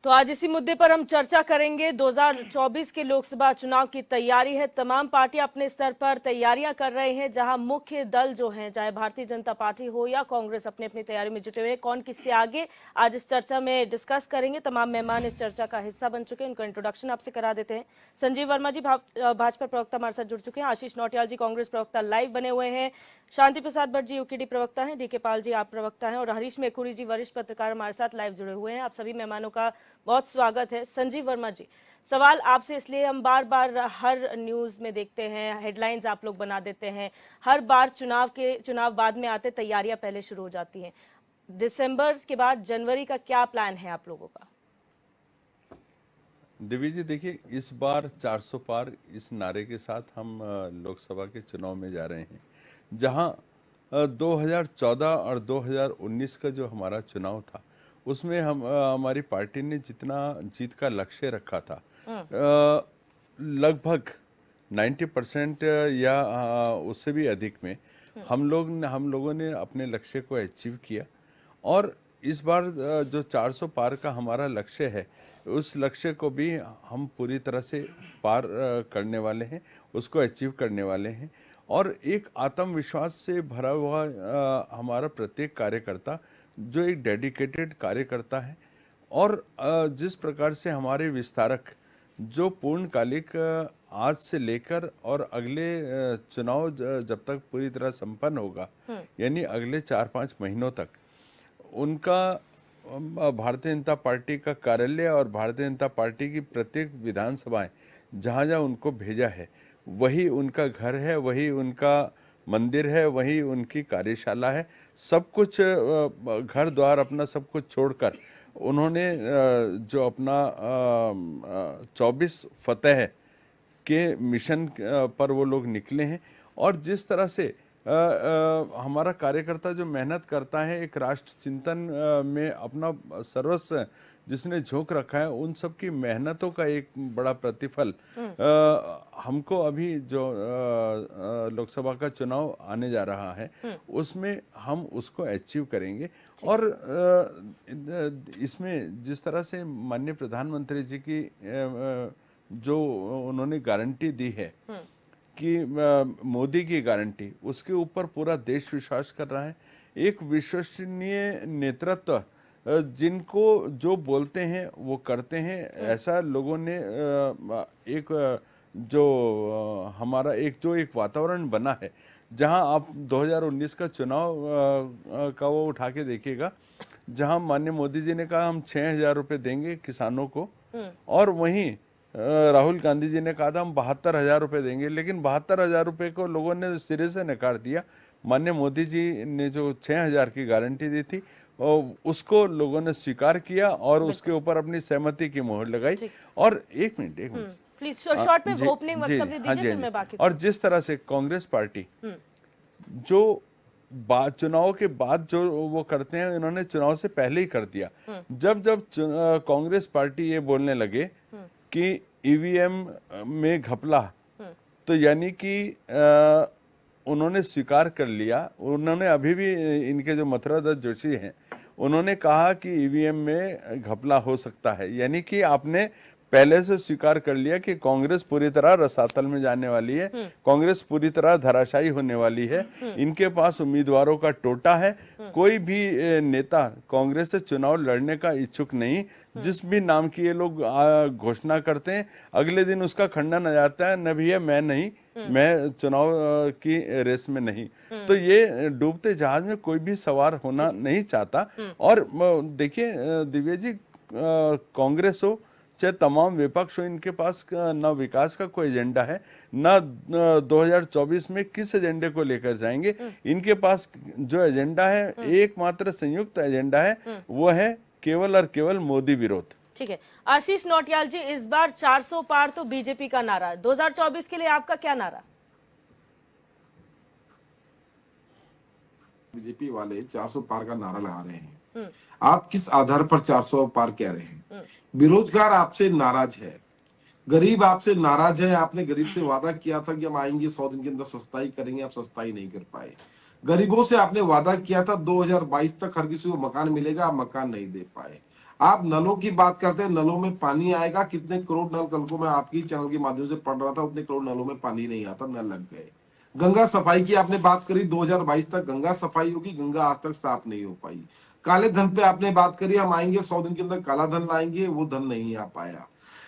तो आज इसी मुद्दे पर हम चर्चा करेंगे। 2024 के लोकसभा चुनाव की तैयारी है, तमाम पार्टियां अपने स्तर पर तैयारियां कर रहे हैं, जहां मुख्य दल जो हैं, चाहे भारतीय जनता पार्टी हो या कांग्रेस, अपनी अपनी तैयारी में जुटे हुए हैं। कौन किससे आगे, आज इस चर्चा में डिस्कस करेंगे। तमाम मेहमान इस चर्चा का हिस्सा बन चुके हैं, उनका इंट्रोडक्शन आपसे करा देते हैं। संजीव वर्मा जी भाजपा प्रवक्ता हमारे साथ जुड़ चुके हैं। आशीष नौटियाल जी कांग्रेस प्रवक्ता लाइव बने हुए हैं। शांति प्रसाद भट्ट जी यूकेडी प्रवक्ता हैं। डीके पाल जी आप प्रवक्ता हैं, और हरीश मेखुरी जी वरिष्ठ पत्रकार हमारे साथ लाइव जुड़े हुए हैं। आप सभी मेहमानों का बहुत स्वागत है। संजीव वर्मा जी, सवाल आपसे इसलिए, हम बार बार हर न्यूज में देखते हैं, हेडलाइंस आप लोग बना देते हैं, हर बार चुनाव बाद में आते, तैयारियां पहले शुरू हो जाती हैं। दिसंबर के बाद जनवरी का क्या प्लान है आप लोगों का? दिव्य जी, देखिए, इस बार 400 पार इस नारे के साथ हम लोकसभा के चुनाव में जा रहे हैं, जहां 2014 और 2019 का जो हमारा चुनाव था, उसमें हमारी पार्टी ने जितना जीत का लक्ष्य रखा था, लगभग 90% या उससे भी अधिक में हम लोगों ने अपने लक्ष्य को अचीव किया। और इस बार जो 400 पार का हमारा लक्ष्य है, उस लक्ष्य को भी हम पूरी तरह से पार करने वाले हैं, उसको अचीव करने वाले हैं। और एक आत्मविश्वास से भरा हुआ हमारा प्रत्येक कार्यकर्ता, जो एक डेडिकेटेड कार्यकर्ता है, और जिस प्रकार से हमारे विस्तारक जो पूर्णकालिक आज से लेकर और अगले चुनाव जब तक पूरी तरह संपन्न होगा, यानी अगले 4-5 महीनों तक, उनका भारतीय जनता पार्टी का कार्यालय और भारतीय जनता पार्टी की प्रत्येक विधानसभाएं जहां जहां उनको भेजा है, वही उनका घर है, वही उनका मंदिर है, वही उनकी कार्यशाला है। सब कुछ घर द्वार अपना सब कुछ छोड़कर उन्होंने जो अपना 24 फतेह के मिशन पर वो लोग निकले हैं। और जिस तरह से हमारा कार्यकर्ता जो मेहनत करता है, एक राष्ट्र चिंतन में अपना सर्वस्व जिसने झोंक रखा है, उन सब की मेहनतों का एक बड़ा प्रतिफल हमको अभी जो लोकसभा का चुनाव आने जा रहा है, उसमें हम उसको अचीव करेंगे। और इसमें जिस तरह से माननीय प्रधानमंत्री जी की जो उन्होंने गारंटी दी है कि मोदी की गारंटी, उसके ऊपर पूरा देश विश्वास कर रहा है। एक विश्वसनीय नेतृत्व, जिनको जो बोलते हैं वो करते हैं, ऐसा लोगों ने एक जो हमारा एक वातावरण बना है, जहां आप 2019 का चुनाव का वो उठा के देखिएगा, जहां माननीय मोदी जी ने कहा हम 6,000 रुपये देंगे किसानों को, और वहीं राहुल गांधी जी ने कहा था हम 72,000 रुपये देंगे, लेकिन 72,000 रुपये को लोगों ने सिरे से नकार दिया। माननीय मोदी जी ने जो 6,000 की गारंटी दी थी, उसको लोगों ने स्वीकार किया और उसके ऊपर अपनी सहमति की मोहर लगाई। और एक मिनट प्लीज शॉर्ट में ओपनिंग वक्तव्य दीजिए, फिर मैं बाकी। और जिस तरह से कांग्रेस पार्टी जो चुनाव के बाद जो वो करते हैं, इन्होंने चुनाव से पहले ही कर दिया। जब कांग्रेस पार्टी ये बोलने लगे कि ईवीएम में घपला, तो यानी कि उन्होंने स्वीकार कर लिया। उन्होंने अभी भी, इनके जो मथुरा दत्त जोशी हैं, उन्होंने कहा कि ईवीएम में घपला हो सकता है, यानी कि आपने पहले से स्वीकार कर लिया कि कांग्रेस पूरी तरह रसातल में जाने वाली है, कांग्रेस पूरी तरह धराशायी होने वाली है, इनके पास उम्मीदवारों का टोटा है, कोई भी नेता कांग्रेस से चुनाव लड़ने का इच्छुक नहीं। जिस भी नाम की ये लोग घोषणा करते हैं, अगले दिन उसका खंडन आ जाता है, न भैया मैं नहीं, मैं चुनाव की रेस में नहीं। तो ये डूबते जहाज में कोई भी सवार होना नहीं चाहता। और देखिए दिव्या जी, कांग्रेस हो चाहे तमाम विपक्ष हो, इनके पास न विकास का कोई एजेंडा है, न 2024 में किस एजेंडे को लेकर जाएंगे। इनके पास जो एजेंडा है, एकमात्र संयुक्त एजेंडा है, वो है केवल और केवल मोदी विरोध। ठीक है, आशीष नौटियाल जी, इस बार 400 पार तो बीजेपी का नारा, 2024 के लिए आपका क्या नारा? बीजेपी वाले 400 पार का नारा लगा रहे हैं। आप किस आधार पर 400 पार कह रहे हैं? बेरोजगार आपसे नाराज है, गरीब आपसे नाराज है। आपने गरीब से वादा किया था कि हम आएंगे 100 दिन के अंदर सस्ताई करेंगे, आप सस्ताई नहीं कर पाए। गरीबों से आपने वादा किया था 2022 तक हर किसी को मकान मिलेगा, आप मकान नहीं दे पाए। आप नलों की बात करते हैं, नलों में पानी आएगा, कितने करोड़ नल कल को मैं आपकी चैनल के माध्यम से पढ़ रहा था, उतने करोड़ नलों में पानी नहीं आता, नल लग गए। गंगा सफाई की आपने बात करी, 2022 तक गंगा सफाई होगी, गंगा आज तक साफ नहीं हो पाई। काले धन पे आपने बात करी, हम आएंगे 100 दिन के अंदर काला धन लाएंगे, वो धन नहीं आ पाया।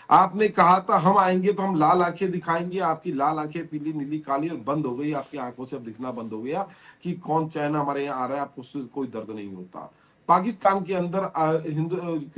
आपने कहा था हम आएंगे तो हम लाल आंखें दिखाएंगे, आपकी लाल आंखें पीली नीली काली और बंद हो गई, आपकी आंखों से अब दिखना बंद हो गया कि कौन चाइना हमारे यहाँ आ रहा है, आपको उससे कोई दर्द नहीं होता। पाकिस्तान के अंदर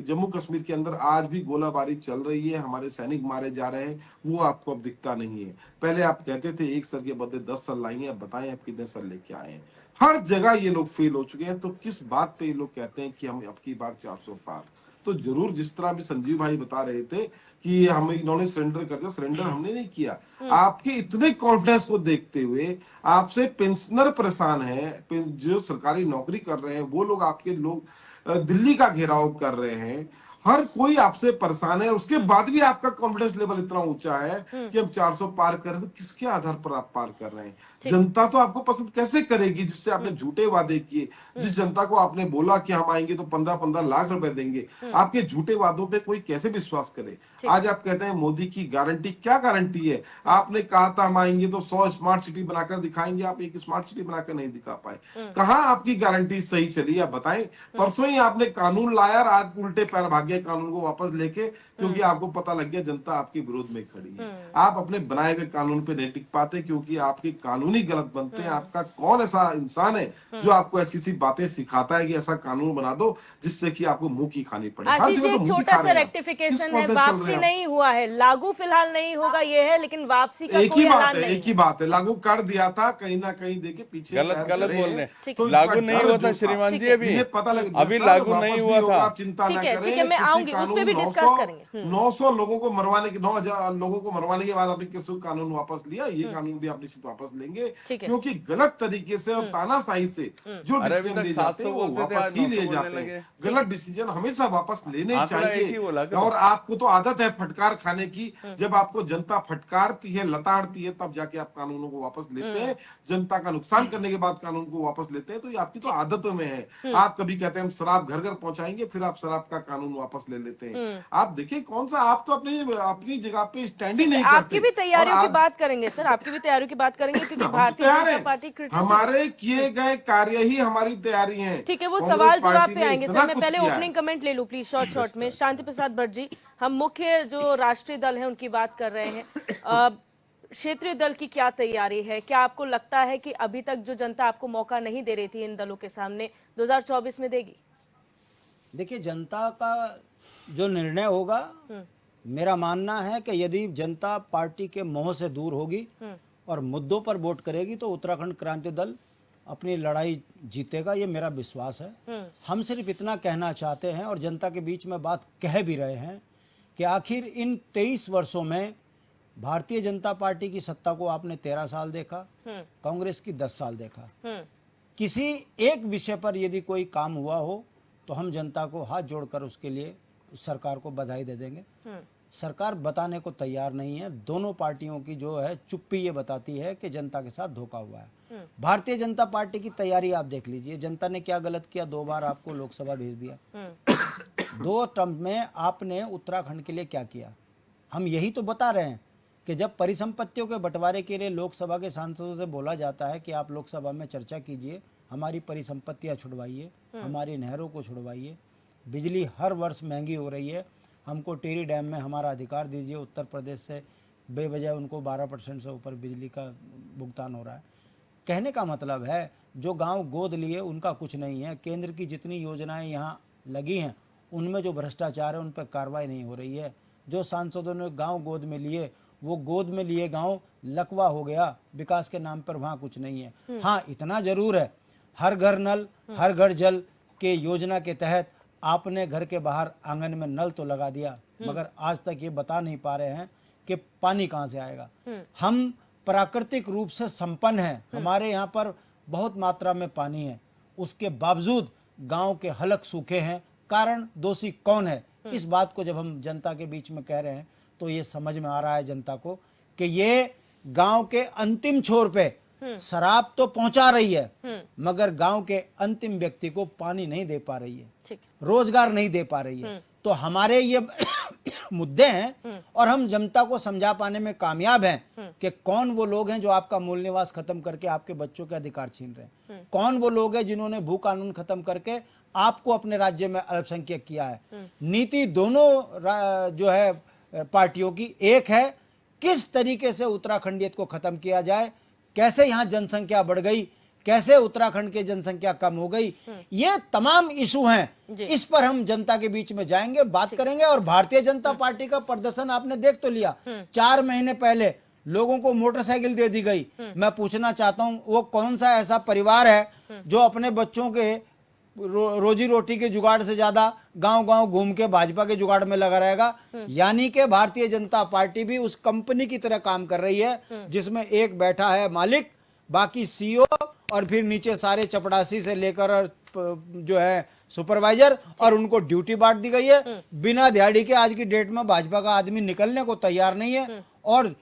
जम्मू कश्मीर के अंदर आज भी गोलाबारी चल रही है, हमारे सैनिक मारे जा रहे हैं, वो आपको अब दिखता नहीं है। पहले आप कहते थे एक सर के बदले 10 सर लाएंगे, अब बताएं आप कितने सर लेके आए हैं। हर जगह ये लोग फेल हो चुके हैं, तो किस बात पे ये लोग कहते हैं कि हम अब की बार 400 पार? तो जरूर जिस तरह भी संजीव भाई बता रहे थे कि हम इन्होंने सरेंडर कर दिया, सरेंडर हमने नहीं किया। आपके इतने कॉन्फिडेंस को देखते हुए आपसे पेंशनर परेशान है, जो सरकारी नौकरी कर रहे हैं वो लोग, आपके लोग दिल्ली का घेराव कर रहे हैं, हर कोई आपसे परेशान है, उसके बाद भी आपका कॉन्फिडेंस लेवल इतना ऊंचा है कि हम 400 पार कर रहे हैं। तो किसके आधार पर आप पार कर रहे हैं? जनता तो आपको पसंद कैसे करेगी जिससे आपने झूठे वादे किए, जिस जनता को आपने बोला कि हम आएंगे तो 15-15 लाख रुपए देंगे, आपके झूठे वादों पे कोई कैसे विश्वास करे? आज आप कहते हैं मोदी की गारंटी, क्या गारंटी है? आपने कहा था हम आएंगे तो 100 स्मार्ट सिटी बनाकर दिखाएंगे, आप एक स्मार्ट सिटी बनाकर नहीं दिखा पाए। कहां आपकी गारंटी सही चली, आप बताएं। परसों ही आपने कानून लाया और आज उल्टे पैर भागे कानून को वापस लेके, क्योंकि आपको पता लग गया जनता आपके विरोध में खड़ी है। आप अपने बनाए हुए कानून पे नहीं टिक पाते क्योंकि आपके कानून ही गलत बनते हैं। आपका कौन ऐसा इंसान है जो आपको ऐसी सी बातें सिखाता है कि ऐसा कानून बना दो जिससे कि आपको मुंह की खानी पड़े? हर आशीष जी, जगह तो एक मुंह की छोटा खा सा रहे हैं आप। रेक्टिफिकेशन किस है, पद पे चल रहे वापसी हैं आप? नहीं हुआ है, लागू फिलहाल नहीं होगा ये है, लेकिन वापसी का एक कोई ही बात ऐलान है, नहीं एक ही है। बात है, लागू कर दिया था, कहीं ना कहीं देखे पीछे गलत पैर गलत धरे बोल हैं, रहे हैं। तो लागू इनका नहीं डर हुआ था जो श्रीमान ठीक जी, है। अभी इन्हें पता लग अभी सर, लागू वापस नहीं भी हुआ होगा, था। आप चिंता ठीक ना है, करें। ठीक है, मैं कृषि आऊंगी, उस पे कानून भी डिस्कस करेंगे। 900 लोगों को मरवाने के 9,000 लोगों को मरवाने के बाद आपने कृषि कानून वापस लिया, ये कानून भी आप निश्चित वापस लेंगे, ठीक है। क्योंकि गलत तरीके से और तानाशाही से जो अरे अभी डिसीजन तक लिए जाते 700 हैं वो बोलते थे, वापस आज ही 900 लिए बोलने जाते हैं। लगे। गलत डिसीजन हमेशा वापस लेने आंकड़ा एक ही चाहिए। बोला क्या? और आपको तो आदत है फटकार खाने की, जब आपको जनता फटकारती है, लताड़ती है, तब जाके आप कानूनों को वापस लेते हैं। जनता का नुकसान करने के बाद कानून को वापस लेते हैं, तो ये आपकी तो आदतों में है। आप कभी कहते हैं हम शराब घर घर पहुंचाएंगे, फिर आप शराब का कानून वापस ले लेते हैं। आप देखिए कौन सा, आप तो अपनी अपनी जगह पे स्टैंड ही ठीक है, नहीं आपकी करते। भी और तैयारियों की आप बात करेंगे सर, आपकी भी तैयारियों की बात करेंगे, क्योंकि हम तो भारतीय तैयार जनता हैं, पार्टी क्रिटिसिज्म। हमारे किए गए कार्य ही हमारी तैयारी है। ठीक है, वो कांग्रेस सवाल जवाब पार्टी पे ने आएंगे इतना सर, मैं कुछ पहले किया है। ओपनिंग कमेंट ले लूं प्लीज, शॉर्ट में। शांति प्रसाद भट्ट जी, हम मुख्य जो राष्ट्रीय दल है उनकी बात कर रहे हैं। क्षेत्रीय दल की क्या तैयारी है? क्या आपको लगता है कि अभी तक जो जनता आपको मौका नहीं दे रही थी इन दलों के सामने, 2024 में देगी? देखिए, जनता का जो निर्णय होगा, मेरा मानना है कि यदि जनता पार्टी के मोह से दूर होगी और मुद्दों पर वोट करेगी तो उत्तराखंड क्रांति दल अपनी लड़ाई जीतेगा, ये मेरा विश्वास है। हम सिर्फ इतना कहना चाहते हैं और जनता के बीच में बात कह भी रहे हैं कि आखिर इन 23 वर्षों में भारतीय जनता पार्टी की सत्ता को आपने 13 साल देखा, कांग्रेस की 10 साल देखा। किसी एक विषय पर यदि कोई काम हुआ हो तो हम जनता को हाथ जोड़कर उसके लिए सरकार को बधाई दे देंगे। सरकार बताने को तैयार नहीं है। दोनों पार्टियों की जो है चुप्पी ये बताती है कि जनता के साथ धोखा हुआ है। भारतीय जनता पार्टी की तैयारी आप देख लीजिए, जनता ने क्या गलत किया, 2 बार आपको लोकसभा भेज दिया। 2 टर्म में आपने उत्तराखंड के लिए क्या किया? हम यही तो बता रहे हैं कि जब परिसंपत्तियों के बंटवारे के लिए लोकसभा के सांसदों से बोला जाता है कि आप लोकसभा में चर्चा कीजिए, हमारी परिसंपत्तियां छुड़वाइए, हमारी नहरों को छुड़वाइए, बिजली हर वर्ष महंगी हो रही है, हमको टिहरी डैम में हमारा अधिकार दीजिए। उत्तर प्रदेश से बेवजह उनको 12% से ऊपर बिजली का भुगतान हो रहा है। कहने का मतलब है जो गांव गोद लिए उनका कुछ नहीं है। केंद्र की जितनी योजनाएं यहाँ लगी हैं उनमें जो भ्रष्टाचार है उन पर कार्रवाई नहीं हो रही है। जो सांसदों ने गांव गोद में लिए, वो गोद में लिए गांव लकवा हो गया, विकास के नाम पर वहाँ कुछ नहीं है। हाँ, इतना जरूर है, हर घर नल हर घर जल के योजना के तहत आपने घर के बाहर आंगन में नल तो लगा दिया, मगर आज तक ये बता नहीं पा रहे हैं कि पानी कहाँ से आएगा। हम प्राकृतिक रूप से संपन्न हैं, हमारे यहाँ पर बहुत मात्रा में पानी है, उसके बावजूद गांव के हलक सूखे हैं। कारण दोषी कौन है? इस बात को जब हम जनता के बीच में कह रहे हैं तो ये समझ में आ रहा है जनता को कि ये गांव के अंतिम छोर पे शराब तो पहुंचा रही है मगर गांव के अंतिम व्यक्ति को पानी नहीं दे पा रही है, ठीक रोजगार नहीं दे पा रही है। तो हमारे ये मुद्दे हैं और हम जनता को समझा पाने में कामयाब हैं कि कौन वो लोग हैं जो आपका मूल निवास खत्म करके आपके बच्चों के अधिकार छीन रहे हैं, कौन वो लोग हैं जिन्होंने भू कानून खत्म करके आपको अपने राज्य में अल्पसंख्यक किया है। नीति दोनों जो है पार्टियों की एक है, किस तरीके से उत्तराखंडियत को खत्म किया जाए, कैसे यहाँ जनसंख्या बढ़ गई, कैसे उत्तराखंड की जनसंख्या कम हो गई, ये तमाम इशू हैं। इस पर हम जनता के बीच में जाएंगे, बात करेंगे। और भारतीय जनता पार्टी का प्रदर्शन आपने देख तो लिया, 4 महीने पहले लोगों को मोटरसाइकिल दे दी गई। मैं पूछना चाहता हूं वो कौन सा ऐसा परिवार है जो अपने बच्चों के रोजी रोटी के जुगाड़ से ज्यादा गांव-गांव घूम के भाजपा के जुगाड़ में लगा रहेगा। यानी कि भारतीय जनता पार्टी भी उस कंपनी की तरह काम कर रही है जिसमें एक बैठा है मालिक, बाकी सीईओ और फिर नीचे सारे चपड़ासी से लेकर जो है सुपरवाइजर, और उनको ड्यूटी बांट दी गई है। बिना दिहाड़ी के आज की डेट में भाजपा का आदमी निकलने को तैयार नहीं है। और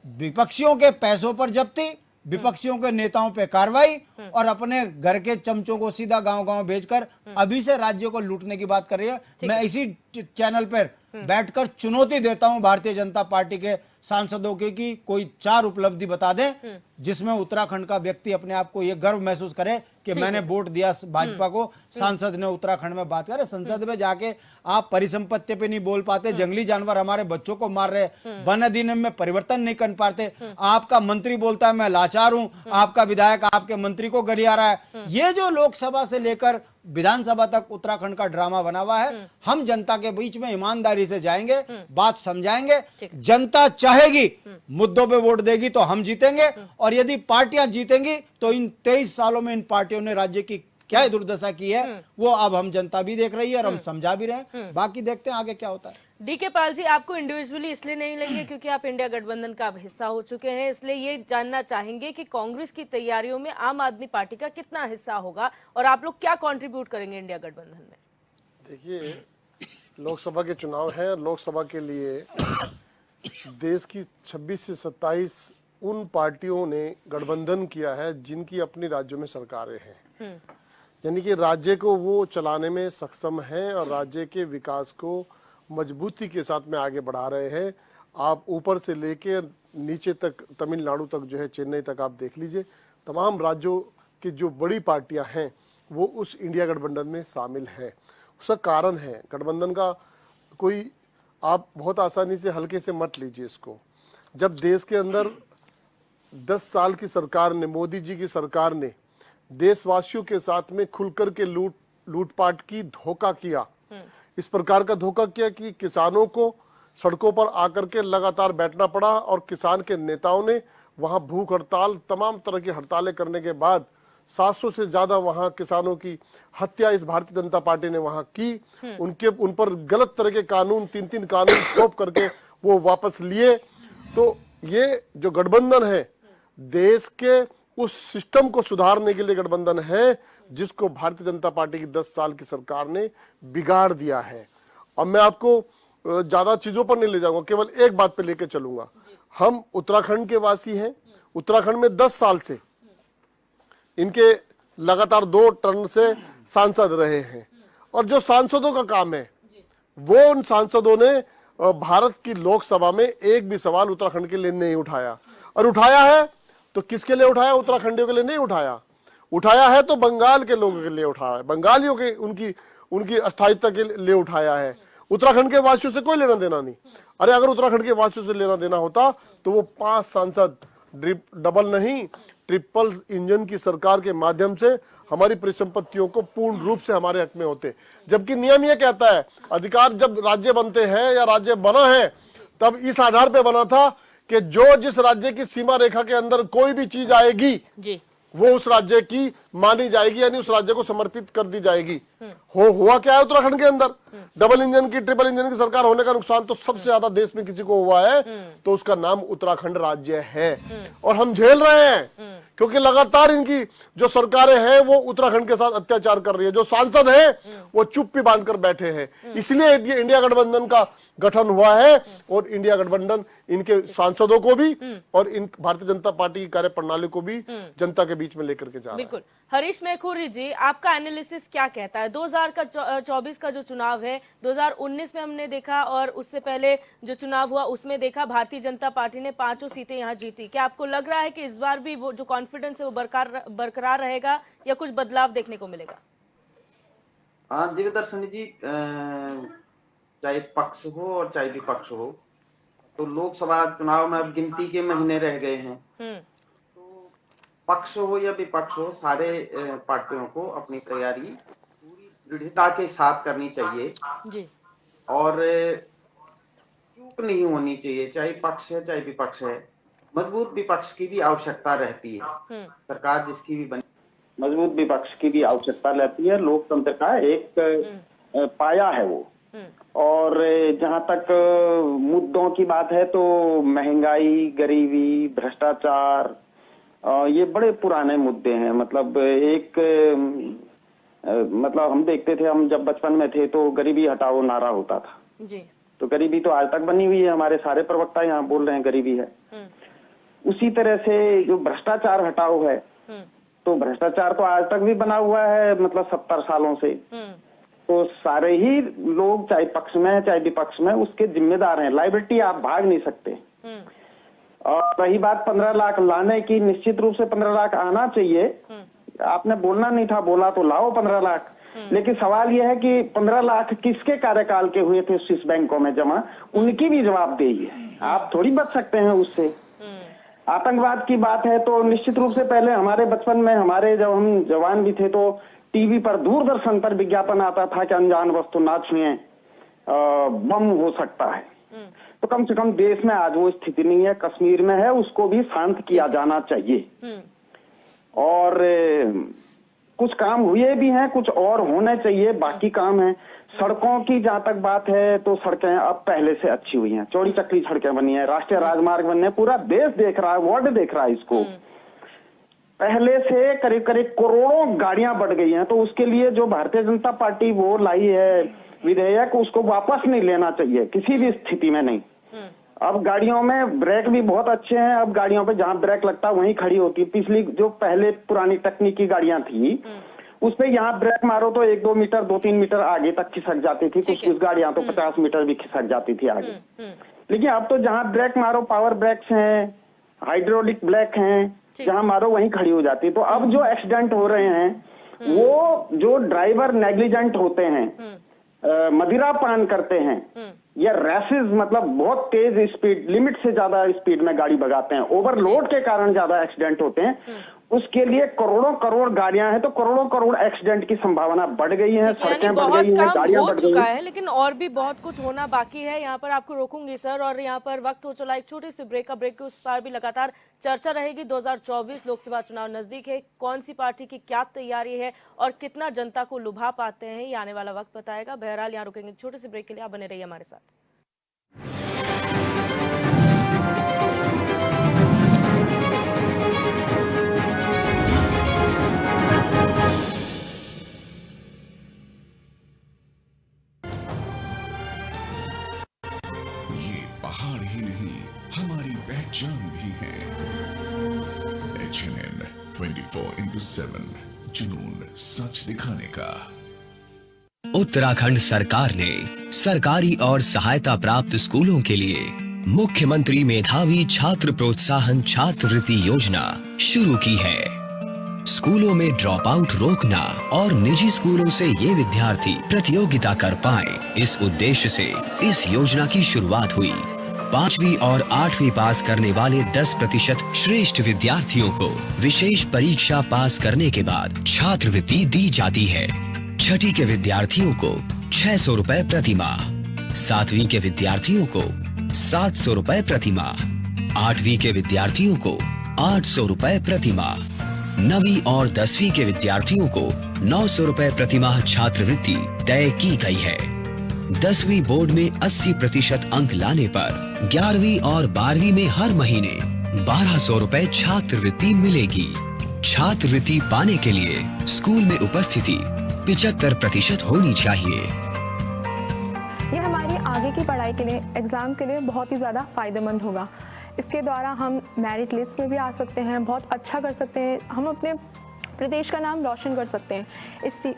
विपक्षियों के पैसों पर जब्ती, विपक्षियों के नेताओं पे कार्रवाई और अपने घर के चमचों को सीधा गांव-गांव भेजकर अभी से राज्यों को लूटने की बात कर रही है। मैं इसी चैनल पर बैठकर चुनौती देता हूं भारतीय जनता पार्टी के सांसदों की कि कोई 4 उपलब्धि बता दें जिसमें उत्तराखंड का व्यक्ति अपने आप को यह गर्व महसूस करे कि मैंने वोट दिया भाजपा को, सांसद ने उत्तराखंड में बात करे। संसद में जाके आप परिसंपत्ति पे नहीं बोल पाते, जंगली जानवर हमारे बच्चों को मार रहे, वन अधिनियम में परिवर्तन नहीं कर पाते, आपका मंत्री बोलता है मैं लाचार हूं, आपका विधायक आपके मंत्री को गरिया रहा है। ये जो लोकसभा से लेकर विधानसभा तक उत्तराखंड का ड्रामा बना हुआ है, हम जनता के बीच में ईमानदारी से जाएंगे, बात समझाएंगे। जनता चाहेगी, मुद्दों पे वोट देगी तो हम जीतेंगे, और यदि पार्टियां जीतेंगी तो इन 23 सालों में इन पार्टियों ने राज्य की क्या दुर्दशा की है वो अब हम जनता भी देख रही है और हम समझा भी रहे हैं। बाकी देखते हैं आगे क्या होता है। डीके पाल जी, आपको इंडिविजुअली इसलिए नहीं लेंगे क्योंकि आप इंडिया गठबंधन का हिस्सा हो चुके हैं, इसलिए ये जानना चाहेंगे कि कांग्रेस की तैयारियों में आम आदमी पार्टी का कितना हिस्सा होगा और आप लोग क्या कंट्रीब्यूट करेंगे इंडिया गठबंधन में। देखिए, लोकसभा के चुनाव हैं और लोकसभा के लिए देश की 26 से 27 उन पार्टियों ने गठबंधन किया है जिनकी अपनी राज्यों में सरकारें हैं, यानी कि राज्य को वो चलाने में सक्षम हैं और राज्य के विकास को मजबूती के साथ में आगे बढ़ा रहे हैं। आप ऊपर से लेके नीचे तक, तमिलनाडु तक जो है, चेन्नई तक आप देख लीजिए, तमाम राज्यों की जो बड़ी पार्टियां हैं वो उस इंडिया गठबंधन में शामिल है। उसका कारण है, गठबंधन का कोई आप बहुत आसानी से हल्के से मत लीजिए इसको। जब देश के अंदर 10 साल की सरकार ने, मोदी जी की सरकार ने देशवासियों के साथ में खुलकर के लूटपाट की, धोखा किया, इस प्रकार का धोखा किया कि किसानों को सड़कों पर आकर के लगातार बैठना पड़ा और किसान के नेताओं ने वहां भूख हड़ताल, तमाम तरह की हड़तालें करने के बाद 700 से ज्यादा वहां किसानों की हत्या इस भारतीय जनता पार्टी ने वहां की। उन पर गलत तरह के कानून, 3-3 कानून थोप करके वो वापस लिए। तो ये जो गठबंधन है, देश के उस सिस्टम को सुधारने के लिए गठबंधन है जिसको भारतीय जनता पार्टी की 10 साल की सरकार ने बिगाड़ दिया है। अब मैं आपको ज्यादा चीजों पर नहीं ले जाऊंगा, केवल एक बात पे लेके चलूंगा। हम उत्तराखंड के वासी हैं, उत्तराखंड में 10 साल से इनके लगातार 2 टर्म से सांसद रहे हैं, और जो सांसदों का काम है वो उन सांसदों ने भारत की लोकसभा में एक भी सवाल उत्तराखंड के लिए नहीं उठाया, और उठाया है तो किसके लिए उठाया? उत्तराखंडियों के लिए नहीं उठाया। उठाया है तो बंगाल के लोगों के लिए उठाया है, बंगालियों के उनकी अस्थायीता के लिए उठाया है। उत्तराखंड के वासियों से कोई लेना देना नहीं। अरे अगर उत्तराखंड के वासियों से लेना देना होता तो वो 5 सांसद डबल नहीं, ट्रिपल इंजन की सरकार के माध्यम से हमारी परिसंपत्तियों को पूर्ण रूप से हमारे हक में होते। जबकि नियम यह कहता है, अधिकार जब राज्य बनते हैं या राज्य बना है तब इस आधार पे बना था कि जो जिस राज्य की सीमा रेखा के अंदर कोई भी चीज आएगी जी, वो उस राज्य की मानी जाएगी, यानी उस राज्य को समर्पित कर दी जाएगी। हुआ क्या है उत्तराखंड के अंदर? डबल इंजन की, ट्रिपल इंजन की सरकार होने का नुकसान तो सबसे ज्यादा देश में किसी को हुआ है तो उसका नाम उत्तराखंड राज्य है। और हम झेल रहे हैं क्योंकि लगातार इनकी जो सरकारें हैं वो उत्तराखंड के साथ अत्याचार कर रही है। जो सांसद हैं वो चुप्पी बांधकर बैठे हैं। इसलिए ये इंडिया गठबंधन का गठन हुआ है और इंडिया गठबंधन इनके सांसदों को भी और इन भारतीय जनता पार्टी की कार्यप्रणाली को भी जनता के बीच में लेकर के जा रहा है। बिल्कुल। हरीश मेखुरी जी, आपका एनालिसिस क्या कहता है? 2024 का जो चुनाव है, 2019 में हमने देखा और उससे पहले जो चुनाव हुआ उसमें देखा भारतीय जनता पार्टी ने 5 सीटें यहाँ जीती। क्या आपको लग रहा है कि इस बार भी वो जो कॉन्फिडेंस है वो बरकरार रहेगा या कुछ बदलाव देखने को मिलेगा? हाँ दिव्यदर्शनी जी, चाहे पक्ष हो और चाहे विपक्ष हो, तो लोकसभा चुनाव में अब गिनती के महीने रह गए हैं। तो पक्ष हो या विपक्ष हो, सारे पार्टियों को अपनी तैयारी पूरी दृढ़ता के साथ करनी चाहिए जी। और चूक नहीं होनी चाहिए। चाहे पक्ष है चाहे विपक्ष है, मजबूत विपक्ष की भी आवश्यकता रहती है। सरकार जिसकी भी बने, मजबूत विपक्ष की भी आवश्यकता रहती है। लोकतंत्र का एक पाया है वो। और जहां तक मुद्दों की बात है तो महंगाई, गरीबी, भ्रष्टाचार, ये बड़े पुराने मुद्दे हैं। मतलब मतलब हम देखते थे, हम जब बचपन में थे तो गरीबी हटाओ नारा होता था जी। तो गरीबी तो आज तक बनी हुई है। हमारे सारे प्रवक्ता यहाँ बोल रहे हैं गरीबी है। उसी तरह से जो भ्रष्टाचार हटाओ है तो भ्रष्टाचार तो आज तक भी बना हुआ है, मतलब 70 सालों से। तो सारे ही लोग, चाहे पक्ष में है चाहे विपक्ष में, उसके जिम्मेदार हैं। लायबिलिटी आप भाग नहीं सकते। और रही बात 15 लाख लाने की, निश्चित रूप से 15 लाख आना चाहिए। आपने बोलना नहीं था, बोला तो लाओ 15 लाख। लेकिन सवाल यह है कि 15 लाख किसके कार्यकाल के हुए थे स्विस बैंकों में जमा, उनकी भी जवाबदेही है। आप थोड़ी बच सकते हैं उससे। आतंकवाद की बात है तो निश्चित रूप से पहले हमारे बचपन में, हमारे जब हम जवान भी थे तो टीवी पर, दूरदर्शन पर विज्ञापन आता था कि अनजान वस्तु ना छुएं, बम हो सकता है। तो कम से कम देश में आज वो स्थिति नहीं है। कश्मीर में है, उसको भी शांत किया जाना चाहिए। और कुछ काम हुए भी हैं, कुछ और होने चाहिए, बाकी काम है। सड़कों की जहां तक बात है तो सड़कें अब पहले से अच्छी हुई हैं। चौड़ी चक्री सड़कें बनी है, राष्ट्रीय राजमार्ग बनने, पूरा देश देख रहा है, वर्ल्ड देख रहा है इसको। पहले से करीब करीब करोड़ों गाड़ियां बढ़ गई हैं। तो उसके लिए जो भारतीय जनता पार्टी वो लाई है विधेयक, उसको वापस नहीं लेना चाहिए किसी भी स्थिति में नहीं। अब गाड़ियों में ब्रेक भी बहुत अच्छे हैं। अब गाड़ियों पे जहां ब्रेक लगता है वहीं खड़ी होती है। पिछली जो पहले पुरानी तकनीकी गाड़ियां थी उसपे यहाँ ब्रेक मारो तो 1-2 मीटर, 2-3 मीटर आगे तक खिसक जाती थी। कुछ गाड़ियां तो 50 मीटर भी खिसक जाती थी आगे। लेकिन अब तो जहाँ ब्रेक मारो, पावर ब्रेक्स हैं, हाइड्रोलिक ब्रेक हैं, जहाँ मारो वहीं खड़ी हो जाती है। तो अब जो एक्सीडेंट हो रहे हैं वो जो ड्राइवर नेग्लिजेंट होते हैं, मदिरा पान करते हैं या रैसेस, मतलब बहुत तेज स्पीड, लिमिट से ज्यादा स्पीड में गाड़ी भगाते हैं, ओवरलोड के कारण ज्यादा एक्सीडेंट होते हैं। उसके लिए करोड़ों करोड़ गाड़ियां हैं तो करोड़ों करोड़ एक्सीडेंट की संभावना बढ़ गई है। सड़कें बढ़ गई हैं, गाड़ियां बढ़ गई हैं। लेकिन और भी बहुत कुछ होना बाकी है। यहाँ पर आपको रोकूंगी सर, और यहाँ पर वक्त हो चला एक छोटी सी ब्रेक का। ब्रेक के उस पार भी लगातार चर्चा रहेगी। 2024 लोकसभा चुनाव नजदीक है, कौन सी पार्टी की क्या तैयारी है और कितना जनता को लुभा पाते हैं, ये आने वाला वक्त बताएगा। बहरहाल यहाँ रुकेंगे छोटे से ब्रेक के लिए, आप बने रहिए हमारे साथ। पहाड़ ही नहीं, हमारी पहचान भी है। HNN 24/7, जुनून सच दिखाने का। उत्तराखंड सरकार ने सरकारी और सहायता प्राप्त स्कूलों के लिए मुख्यमंत्री मेधावी छात्र प्रोत्साहन छात्रवृत्ति योजना शुरू की है। स्कूलों में ड्रॉप आउट रोकना और निजी स्कूलों से ये विद्यार्थी प्रतियोगिता कर पाएं, इस उद्देश्य से इस योजना की शुरुआत हुई। 5वीं और 8वीं पास करने वाले 10% श्रेष्ठ विद्यार्थियों को विशेष परीक्षा पास करने के बाद छात्रवृत्ति दी जाती है। 6ठी के विद्यार्थियों को 600 रुपए प्रति माह, 7वीं के विद्यार्थियों को 700 रुपए प्रति माह, 8वीं के विद्यार्थियों को 800 रुपए प्रति माह, 9वीं और 10वीं के विद्यार्थियों को 900 रुपए प्रतिमाह छात्रवृत्ति तय की गई है। 10वीं बोर्ड में 80% अंक लाने पर 11वीं और 12वीं में हर महीने 1200 रुपए छात्रवृत्ति मिलेगी। छात्रवृत्ति पाने के लिए स्कूल में उपस्थिति 75% होनी चाहिए। ये हमारी आगे की पढ़ाई के लिए, एग्जाम्स के लिए बहुत ही ज़्यादा फायदेमंद होगा। इसके द्वारा हम मेरिट लिस्ट में भी आ सकते हैं, बहुत अच्छा कर सकते हैं, हम अपने प्रदेश का नाम रोशन कर सकते हैं।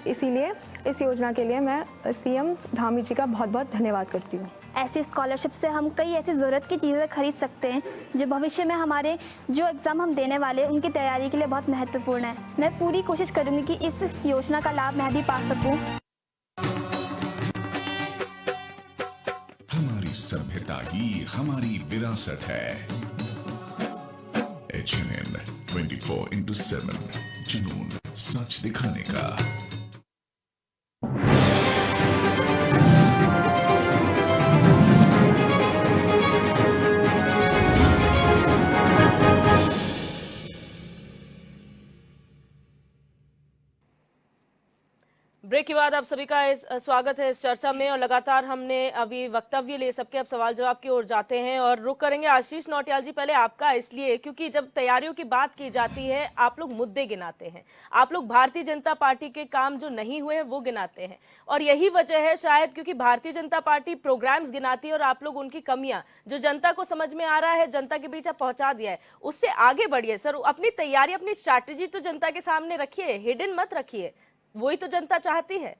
इसीलिए इस योजना के लिए मैं सीएम धामी जी का बहुत बहुत धन्यवाद करती हूँ। ऐसी स्कॉलरशिप से हम कई ऐसी ज़रूरत की चीज़ें खरीद सकते हैं जो भविष्य में हमारे जो एग्ज़ाम हम देने वाले हैं उनकी तैयारी के लिए बहुत महत्वपूर्ण है। मैं पूरी कोशिश करूँगी कि इस योजना का लाभ मैं भी पा सकूँ। हमारी सभ्यता ही हमारी विरासत है। HNN 24/7 जुनून सच दिखाने का। ब्रेक के बाद आप सभी का स्वागत है इस चर्चा में। और लगातार हमने अभी वक्तव्य लिए सबके, अब सवाल जवाब की ओर जाते हैं और रुक करेंगे। आशीष नौटियाल जी, पहले आपका, इसलिए क्योंकि जब तैयारियों की बात की जाती है आप लोग मुद्दे गिनाते हैं, आप लोग भारतीय जनता पार्टी के काम जो नहीं हुए हैं वो गिनाते हैं, और यही वजह है शायद क्योंकि भारतीय जनता पार्टी प्रोग्राम्स गिनाती है और आप लोग उनकी कमियां जो जनता को समझ में आ रहा है, जनता के बीच आप पहुंचा दिया है, उससे आगे बढ़िए सर। अपनी तैयारी, अपनी स्ट्रैटेजी तो जनता के सामने रखिए, हिडन मत रखिए, वही तो जनता चाहती है।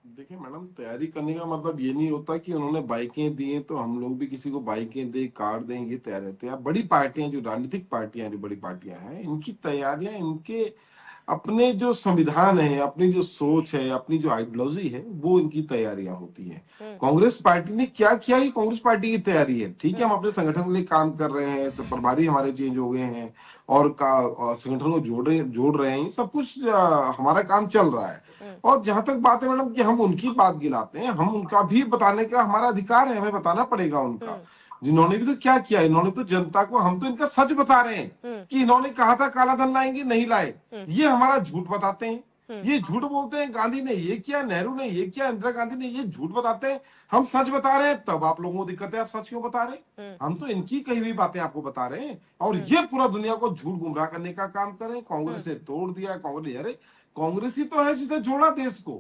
देखिए मैडम, तैयारी करने का मतलब ये नहीं होता कि उन्होंने बाइकें दी हैं तो हम लोग भी किसी को बाइकें दे, कार देंगे, तैयार रहते हैं। बड़ी पार्टियां, जो राजनीतिक पार्टियां, जो बड़ी पार्टियां हैं, इनकी तैयारियां इनके अपने जो संविधान है, अपनी जो सोच है, अपनी जो आइडियोलॉजी है, वो इनकी तैयारियां होती हैं। कांग्रेस पार्टी ने क्या किया, ये कांग्रेस पार्टी की तैयारी है। ठीक है, हम अपने संगठन के लिए काम कर रहे हैं, सब प्रभारी हमारे चेंज हो गए हैं और संगठन को जोड़ रहे हैं, सब कुछ हमारा काम चल रहा है। और जहां तक बात है मैडम कि हम उनकी बात गिनाते हैं, हम उनका भी बताने का हमारा अधिकार है, हमें बताना पड़ेगा उनका। जिन्होंने भी तो क्या किया, इन्होंने तो जनता को, हम तो इनका सच बता रहे हैं कि इन्होंने कहा था काला धन लाएंगे, नहीं लाए, ये हमारा झूठ बताते हैं। ये झूठ बोलते हैं, गांधी ने ये किया, नेहरू ने ये किया, इंदिरा गांधी ने ये, झूठ बताते हैं। हम सच बता रहे हैं, तब आप लोगों को दिक्कत है, आप सच क्यों बता रहे हैं? हम तो इनकी कही हुई बातें आपको बता रहे हैं और ये पूरा दुनिया को झूठ गुमराह करने का काम करें। कांग्रेस ने तोड़ दिया, कांग्रेस, अरे कांग्रेस ही तो है जिसने जोड़ा देश को।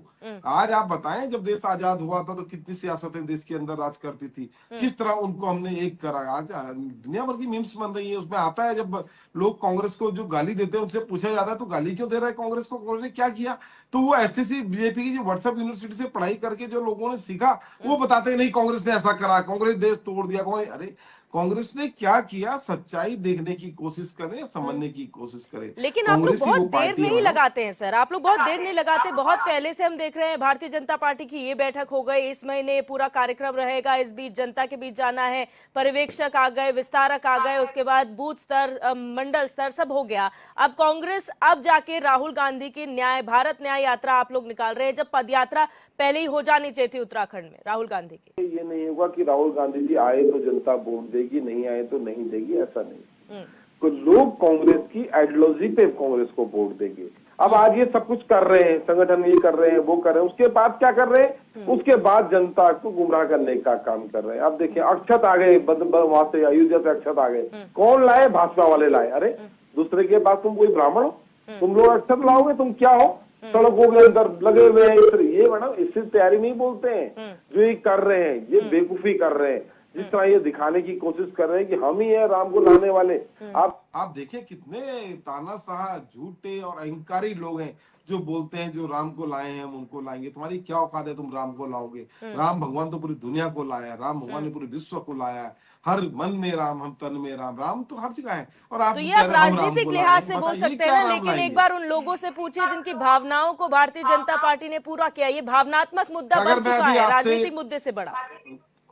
आज आप बताएं, जब देश आजाद हुआ था तो कितनी सियासतें देश के अंदर राज करती थी, किस तरह उनको हमने एक करा। आज दुनिया भर की मीम्स बन रही है, उसमें आता है जब लोग कांग्रेस को जो गाली देते हैं उनसे पूछा जाता है तो गाली क्यों दे रहा है कांग्रेस को, कांग्रेस ने क्या किया? तो वो एसएससी बीजेपी की जो व्हाट्सएप यूनिवर्सिटी से पढ़ाई करके जो लोगों ने सीखा, वो बताते हैं नहीं कांग्रेस ने ऐसा करा, कांग्रेस देश तोड़ दिया। अरे कांग्रेस ने क्या किया, सच्चाई देखने की कोशिश करें, समझने की कोशिश करें। लेकिन आप लोग बहुत देर नहीं लगाते हैं सर, आप लोग बहुत देर नहीं लगाते। बहुत पहले से हम देख रहे हैं भारतीय जनता पार्टी की ये बैठक हो गई, इस महीने पूरा कार्यक्रम रहेगा, इस बीच जनता के बीच जाना है, पर्यवेक्षक आ गए, विस्तारक आ गए, उसके बाद बूथ स्तर, मंडल स्तर, सब हो गया। अब कांग्रेस, अब जाके राहुल गांधी की भारत न्याय यात्रा आप लोग निकाल रहे हैं, जब पद यात्रा पहले ही हो जानी चाहिए थी उत्तराखंड में राहुल गांधी की। ये नहीं होगा कि राहुल गांधी जी आए तो जनता वोट देगी, नहीं आए तो नहीं देगी, ऐसा नहीं। तो लोग कांग्रेस की आइडियोलॉजी पे कांग्रेस को वोट देंगे। अब आज ये सब कुछ कर रहे हैं, संगठन ये कर रहे हैं, वो कर रहे हैं, उसके बाद क्या कर रहे हैं? उसके बाद जनता को गुमराह करने का काम कर रहे हैं। अब देखिए, अक्षत आ गए, वहां से अयोध्या से अक्षत आ गए, कौन लाए? भाजपा वाले लाए। अरे दूसरे के पास तुम कोई ब्राह्मण हो, तुम लोग अक्षत लाओगे, तुम क्या हो? सड़कों के अंदर लगे हुए हैं। ये मैडम, इससे तैयारी नहीं बोलते हैं जो ये कर रहे हैं, ये बेवकूफी कर रहे हैं। जिस तरह ये दिखाने की कोशिश कर रहे हैं कि हम ही है राम को लाने वाले। आप देखिए कितने तानाशाह, झूठे और अहंकारी लोग हैं जो बोलते हैं जो राम को लाए हैं हम उनको लाएंगे। तुम्हारी क्या औकात है, तुम राम को लाओगे? राम भगवान तो पूरी दुनिया को लाया, राम भगवान ने पूरे विश्व को लाया। हर मन में राम, हम तन में राम, राम तो हर जगह है। और आप तो ये आप राजनीतिक लिहाज से बोल सकते हैं ना, लेकिन एक बार उन लोगों से पूछिए जिनकी भावनाओं को भारतीय जनता पार्टी ने पूरा किया। ये भावनात्मक मुद्दा बन चुका है, राजनीतिक मुद्दे से बड़ा।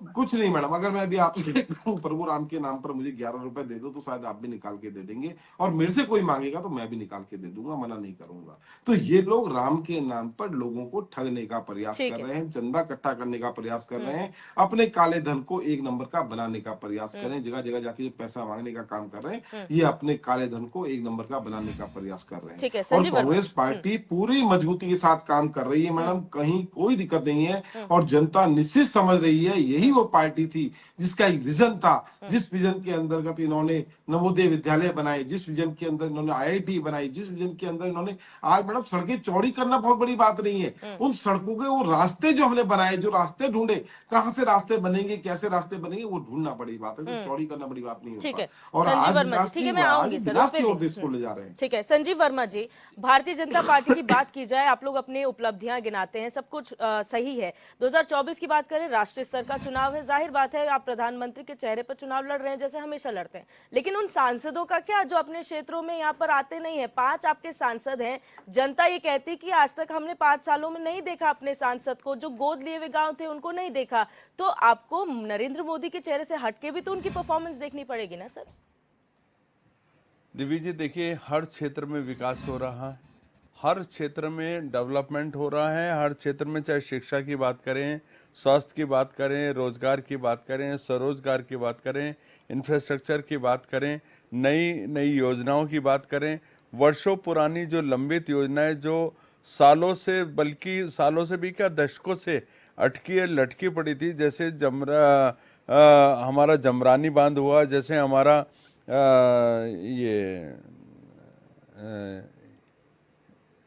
कुछ नहीं मैडम, अगर मैं अभी आपसे प्रभु राम के नाम पर मुझे 11 रुपए दे दो तो शायद आप भी निकाल के दे देंगे, और मेरे से कोई मांगेगा तो मैं भी निकाल के दे दूंगा, मना नहीं करूंगा। तो ये लोग राम के नाम पर लोगों को ठगने का प्रयास कर रहे हैं, चंदा इकट्ठा करने का प्रयास कर रहे हैं, अपने काले धन को एक नंबर का बनाने का प्रयास कर रहे हैं, जगह जगह जाके पैसा मांगने का काम कर रहे हैं, ये अपने काले धन को एक नंबर का बनाने का प्रयास कर रहे हैं। और कांग्रेस पार्टी पूरी मजबूती के साथ काम कर रही है मैडम, कहीं कोई दिक्कत नहीं है, और जनता निश्चित समझ रही है यही वो पार्टी थी जिसका एक विजन था, जिस विजन के अंतर्गत इन्होंने नवोदय विद्यालय बनाए, जिस विजन के अंदर इन्होंने IIT बनाई, जिस विजन के अंदर इन्होंने आज मैडम सड़कें चौड़ी करना बहुत बड़ी बात नहीं है, उन सड़कों के वो रास्ते जो हमने बनाए, जो रास्ते ढूंढे, कहां से रास्ते बनेंगे, कैसे रास्ते बनेंगे, वो ढूंढना बड़ी बात है, चौड़ी करना बड़ी बात नहीं होता। और आज विकास की ओर देश को ले जा रहे हैं। ठीक है संजीव वर्मा जी, भारतीय जनता पार्टी की बात की जाए, आप लोग अपनी उपलब्धियां गिनाते हैं, सब कुछ सही है। 2024 की बात करें, राष्ट्रीय स्तर का चुनाव है, जाहिर बात है आप प्रधानमंत्री के चेहरे पर चुनाव लड़ रहे हैं जैसे हमेशा लड़ते हैं, लेकिन उन सांसदों का क्या जो अपने क्षेत्रों में यहाँ पर आते नहीं है? 5 आपके सांसद हैं, जनता ये कहती कि आज तक हमने 5 सालों में नहीं देखा अपने सांसद को, जो गोद लिए हुए गांव थे उनको नहीं देखा, तो आपको नरेंद्र मोदी के चेहरे से हटके भी तो उनकी परफॉर्मेंस देखनी पड़ेगी ना सर? दिव्य जी देखिए, हर क्षेत्र में विकास हो रहा है, हर क्षेत्र में डेवलपमेंट हो रहा है, हर क्षेत्र में, चाहे शिक्षा की बात करें, स्वास्थ्य की बात करें, रोजगार की बात करें, स्वरोजगार की बात करें, इंफ्रास्ट्रक्चर की बात करें, नई नई योजनाओं की बात करें, वर्षों पुरानी जो लंबित योजनाएं जो सालों से, बल्कि सालों से भी क्या दशकों से अटकी और लटकी पड़ी थी, जैसे हमारा जमरानी बांध हुआ, जैसे हमारा ये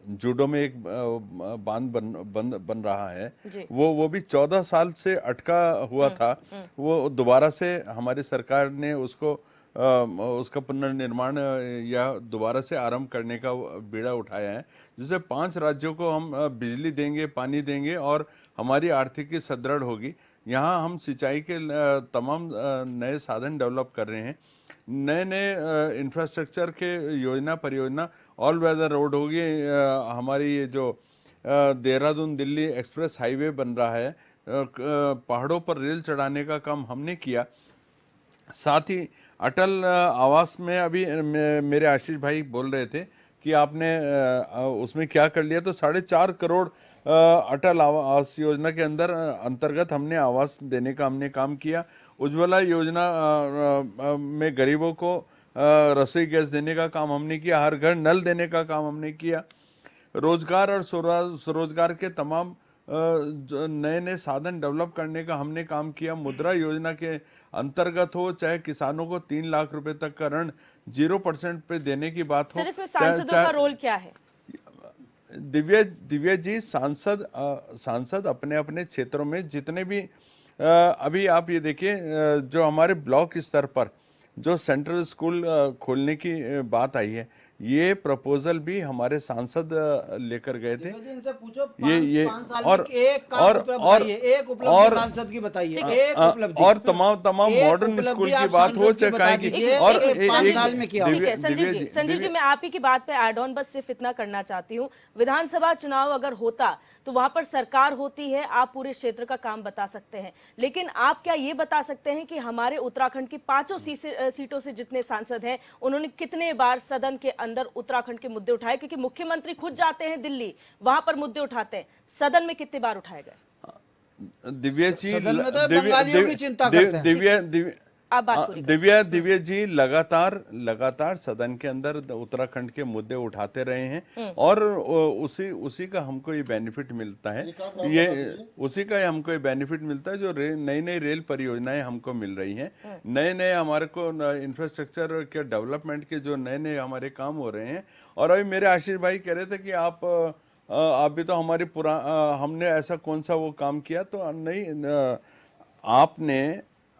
जूडो में एक बांध बन रहा है, वो भी 14 साल से अटका हुआ था, वो दोबारा से हमारी सरकार ने उसका पुनर्निर्माण या दोबारा से आरंभ करने का बीड़ा उठाया है, जिससे 5 राज्यों को हम बिजली देंगे, पानी देंगे और हमारी आर्थिकी सुदृढ़ होगी। यहाँ हम सिंचाई के तमाम नए साधन डेवलप कर रहे हैं, नए नए इंफ्रास्ट्रक्चर के योजना परियोजना, ऑल वेदर रोड होगी, हमारी ये जो देहरादून दिल्ली एक्सप्रेस हाईवे बन रहा है, पहाड़ों पर रेल चढ़ाने का काम हमने किया। साथ ही अटल आवास में अभी मेरे आशीष भाई बोल रहे थे कि आपने उसमें क्या कर लिया, तो 4.5 करोड़ अटल आवास योजना के अंतर्गत हमने आवास देने का हमने काम किया। उज्ज्वला योजना में गरीबों को रसोई गैस देने का काम हमने किया, हर घर नल देने का काम हमने किया। रोजगार और स्वरोजगार के तमाम नए नए साधन डेवलप करने का हमने काम किया। मुद्रा योजना के अंतर्गत हो, चाहे किसानों को 3 लाख रुपए तक का ऋण 0% पे देने की बात हो। सर, इसमें सांसदों का रोल क्या है? दिव्या जी, सांसद अपने अपने क्षेत्रों में जितने भी अभी आप ये देखिए, जो हमारे ब्लॉक स्तर पर जो सेंट्रल स्कूल खोलने की बात आई है, ये प्रपोजल भी हमारे सांसद लेकर गए थे। इनसे पूछो ये 5 साल में एक उपलब्धि सांसद की बताइए, एक उपलब्धि, और तमाम मॉडर्न स्कूल की बात हो चाहे, और 5 साल में किया। ठीक है संजीव जी, मैं आप ही की बात पे ऐड ऑन बस सिर्फ इतना करना चाहती हूँ, विधानसभा चुनाव अगर होता तो वहां पर सरकार होती है, आप पूरे क्षेत्र का काम बता सकते हैं, लेकिन आप क्या ये बता सकते हैं कि हमारे उत्तराखंड की 5 सीटों से जितने सांसद हैं उन्होंने कितने बार सदन के अंदर उत्तराखंड के मुद्दे उठाए? क्योंकि मुख्यमंत्री खुद जाते हैं दिल्ली, वहां पर मुद्दे उठाते हैं, सदन में कितने बार उठाए गए? दिव्या जी, बंगालियों की चिंता करते हैं। दिव्या जी लगातार सदन के अंदर उत्तराखंड के मुद्दे उठाते रहे हैं, और उसी का हमको ये बेनिफिट मिलता है, उसी का हमको ये बेनिफिट मिलता है, जो नई नई रेल परियोजनाएं हमको मिल रही हैं, नए नए हमारे को इंफ्रास्ट्रक्चर के डेवलपमेंट के जो नए नए हमारे काम हो रहे हैं। और अभी मेरे आशीष भाई कह रहे थे कि आप भी तो हमारी हमने ऐसा कौन सा वो काम किया, तो नहीं,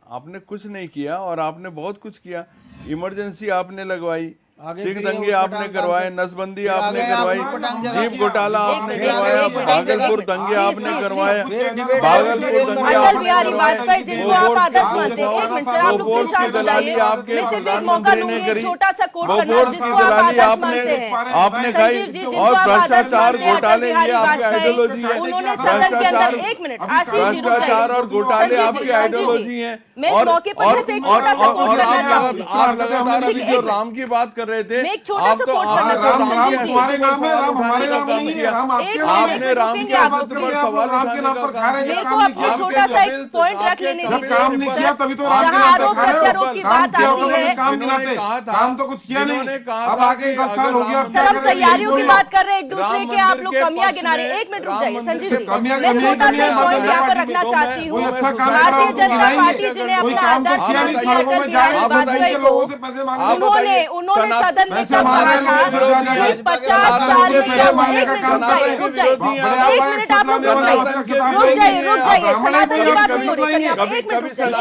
आपने कुछ नहीं किया, और आपने बहुत कुछ किया। इमरजेंसी आपने लगवाई, आगे सिख फिर ये दंगे आपने उटपटांग करवाए, काम नसबंदी फिर आपने आगे आप करवाई, उटपटांग जगह जीप पे- घोटाला एक आपने मिनट, करवाया, एक मिनट, भागलपुर एक मिनट, दंगे प्लीज, आपने प्लीज, करवाए, फिर डिबेट भागलपुर फिर दंगे करो। अटल आपने बिहारी करवाए, वाजपेयी जिनको वो आप वोट आदर्श वो मानते हैं, एक मिनट सर, वो आप लोग वोट प्लीज की शांत हो दलाली जाइए। आपके मैं सिर्फ एक मौका प्रधानमंत्री लूंगी, ने एक करी, छोटा सा कोट वो करना वोट की जिसको आप दलाली आदर्श आपने मानते हैं। आपने खाई, संजीव जी, जिनको और आप आदर्श भ्रष्टाचार मानते हैं, अटल घोटाले बिहारी ये आपकी वाजपेयी, आइडियोलॉजी है, उन्होंने सदन के अंदर, एक मिनट आशीष जी, रुक भ्रष्टाचार जाइए। और घोटाले संजीव जी, आपकी संजीव आइडियोलॉजी जी, है। मैं इस मौके पर सिर्फ एक छोटा सा कोट करना चाहूंगी। आप लगातार अभी ठीक, जो एक राम की बात कर रहे थे, मैं एक छोटा आप सा तो कोट आपने करना तो चाहूंगी। राम संजीव के जी, तुम्हारे नाम है, राम सवाल हमारे उठाने नाम का नहीं काम है, किया। राम आपके एक नाम मिनट, आपने है। राम रुकेंगे के आप, बात ऊपर करेंगे आप सवाल लोग राम के उठाने नाम का पर खा काम रहे हैं, मेरे जो को काम नहीं अपना किया। छोटा सा एक पॉइंट रख लेने जब दीजिए। काम नहीं किया तभी तो राम के जहां नाम पर आरोप खा रहे प्रत्यारोप की हो। काम बात किया आती होगा है, तो काम इन्होंने गिनाते, कहा था, काम तो कुछ किया इन्होंने नहीं। कहा अब था आगे कि 10 साल हो अगर गया, राम अब क्या सर, हम करें? तैयारियों की यही बात कर रहे हैं, एक राम दूसरे के मंदिर आप लोग के कमियां पक्ष गिना रहे हैं। में, एक मिनट रुक राम जाइए मंदिर संजीव के जी, पक्ष कमियां मैं कमियां छोटा सा कमियां एक बात पॉइंट है। यहाँ पर पार्टी रखना में। चाहती कोई हूँ। अच्छा काम करा भारतीय उनको जनता गिनाएंगे। पार्टी जिन्हें कोई अपना काम तो आदर्श किया नहीं, मानती है, सड़कों में अटल जा बिहारी रहे हैं, वाजपेयी के लोगों को से पैसे मांग रहे हैं। उन्होंने सदन में पैसे कब मांग रहे कहा हैं लोगों से जा था जा कि के। 50 सरकार साल के में पैसे क्या हुआ। मांगने एक का मिनट काम रुक कर जाइए, रहे हैं। रुक जाइए, बड़े एक आवाज मिनट आप लोग रुक जाइए, रुक जाइए, रुक जाइए, सनातन की बात नहीं हो रही सर, यहाँ पे एक मिनट रुक जाइए, एक मिनट रुक जाइए।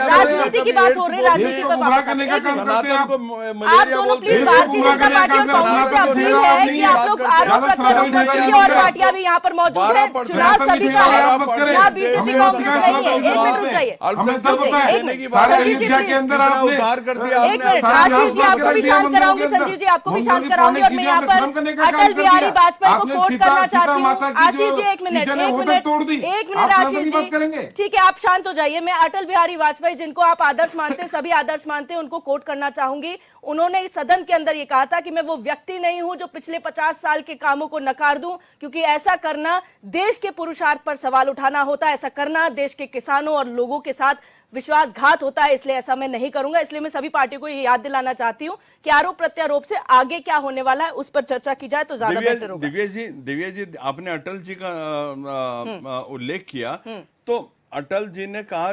राजनीति की बात हो रही है, राजनीति पर गुमराह वापस करने आते का हैं। काम करते हैं आप। आप दोनों प्लीज, भारतीय जनता पार्टी और कांग्रेस से अपील है कि आप लोग आरोप प्रत्यारोप मत कीजिए और पार्टियां भी यहाँ पर मौजूद है। चुनाव सभी का है, यहाँ बीजेपी कांग्रेस नहीं है। एक मिनट रुक जाइए, हमें सब पता है। एक मिनट, सारे संजीव जी अयोध्या के प्लीज, अंदर आपने एक मिनट, आशीष जी आपको भी शांत कराऊंगी, संजीव जी आपको भी शांत कराऊंगी, और मैं यहाँ पर अटल बिहारी वाजपेयी को कोट करना चाहती हूँ। आशीष जी एक मिनट, एक मिनट आशीष जी, ठीक है आप शांत हो जाइए। मैं अटल बिहारी वाजपेयी जिनको आप आदर्श मानते हैं, सभी आदर्श मानते हैं, उनको कोट करना चाहूंगी। उन्होंने सदन के अंदर ये कहा था कि मैं वो व्यक्ति नहीं हूं जो पिछले 50 साल के कामों को नकार दूं, क्योंकि ऐसा करना देश के पुरुषार्थ पर सवाल उठाना होता है, ऐसा करना देश के किसानों और लोगों के साथ विश्वासघात होता है, इसलिए ऐसा मैं नहीं करूंगा। इसलिए मैं सभी पार्टियों को ये याद दिलाना चाहती हूं कि आरोप प्रत्यारोप से आगे क्या होने वाला है उस पर चर्चा की जाए तो ज्यादा बेहतर होगा। दिव्या जी आपने अटल जी का उल्लेख किया, तो अटल जी ने कहा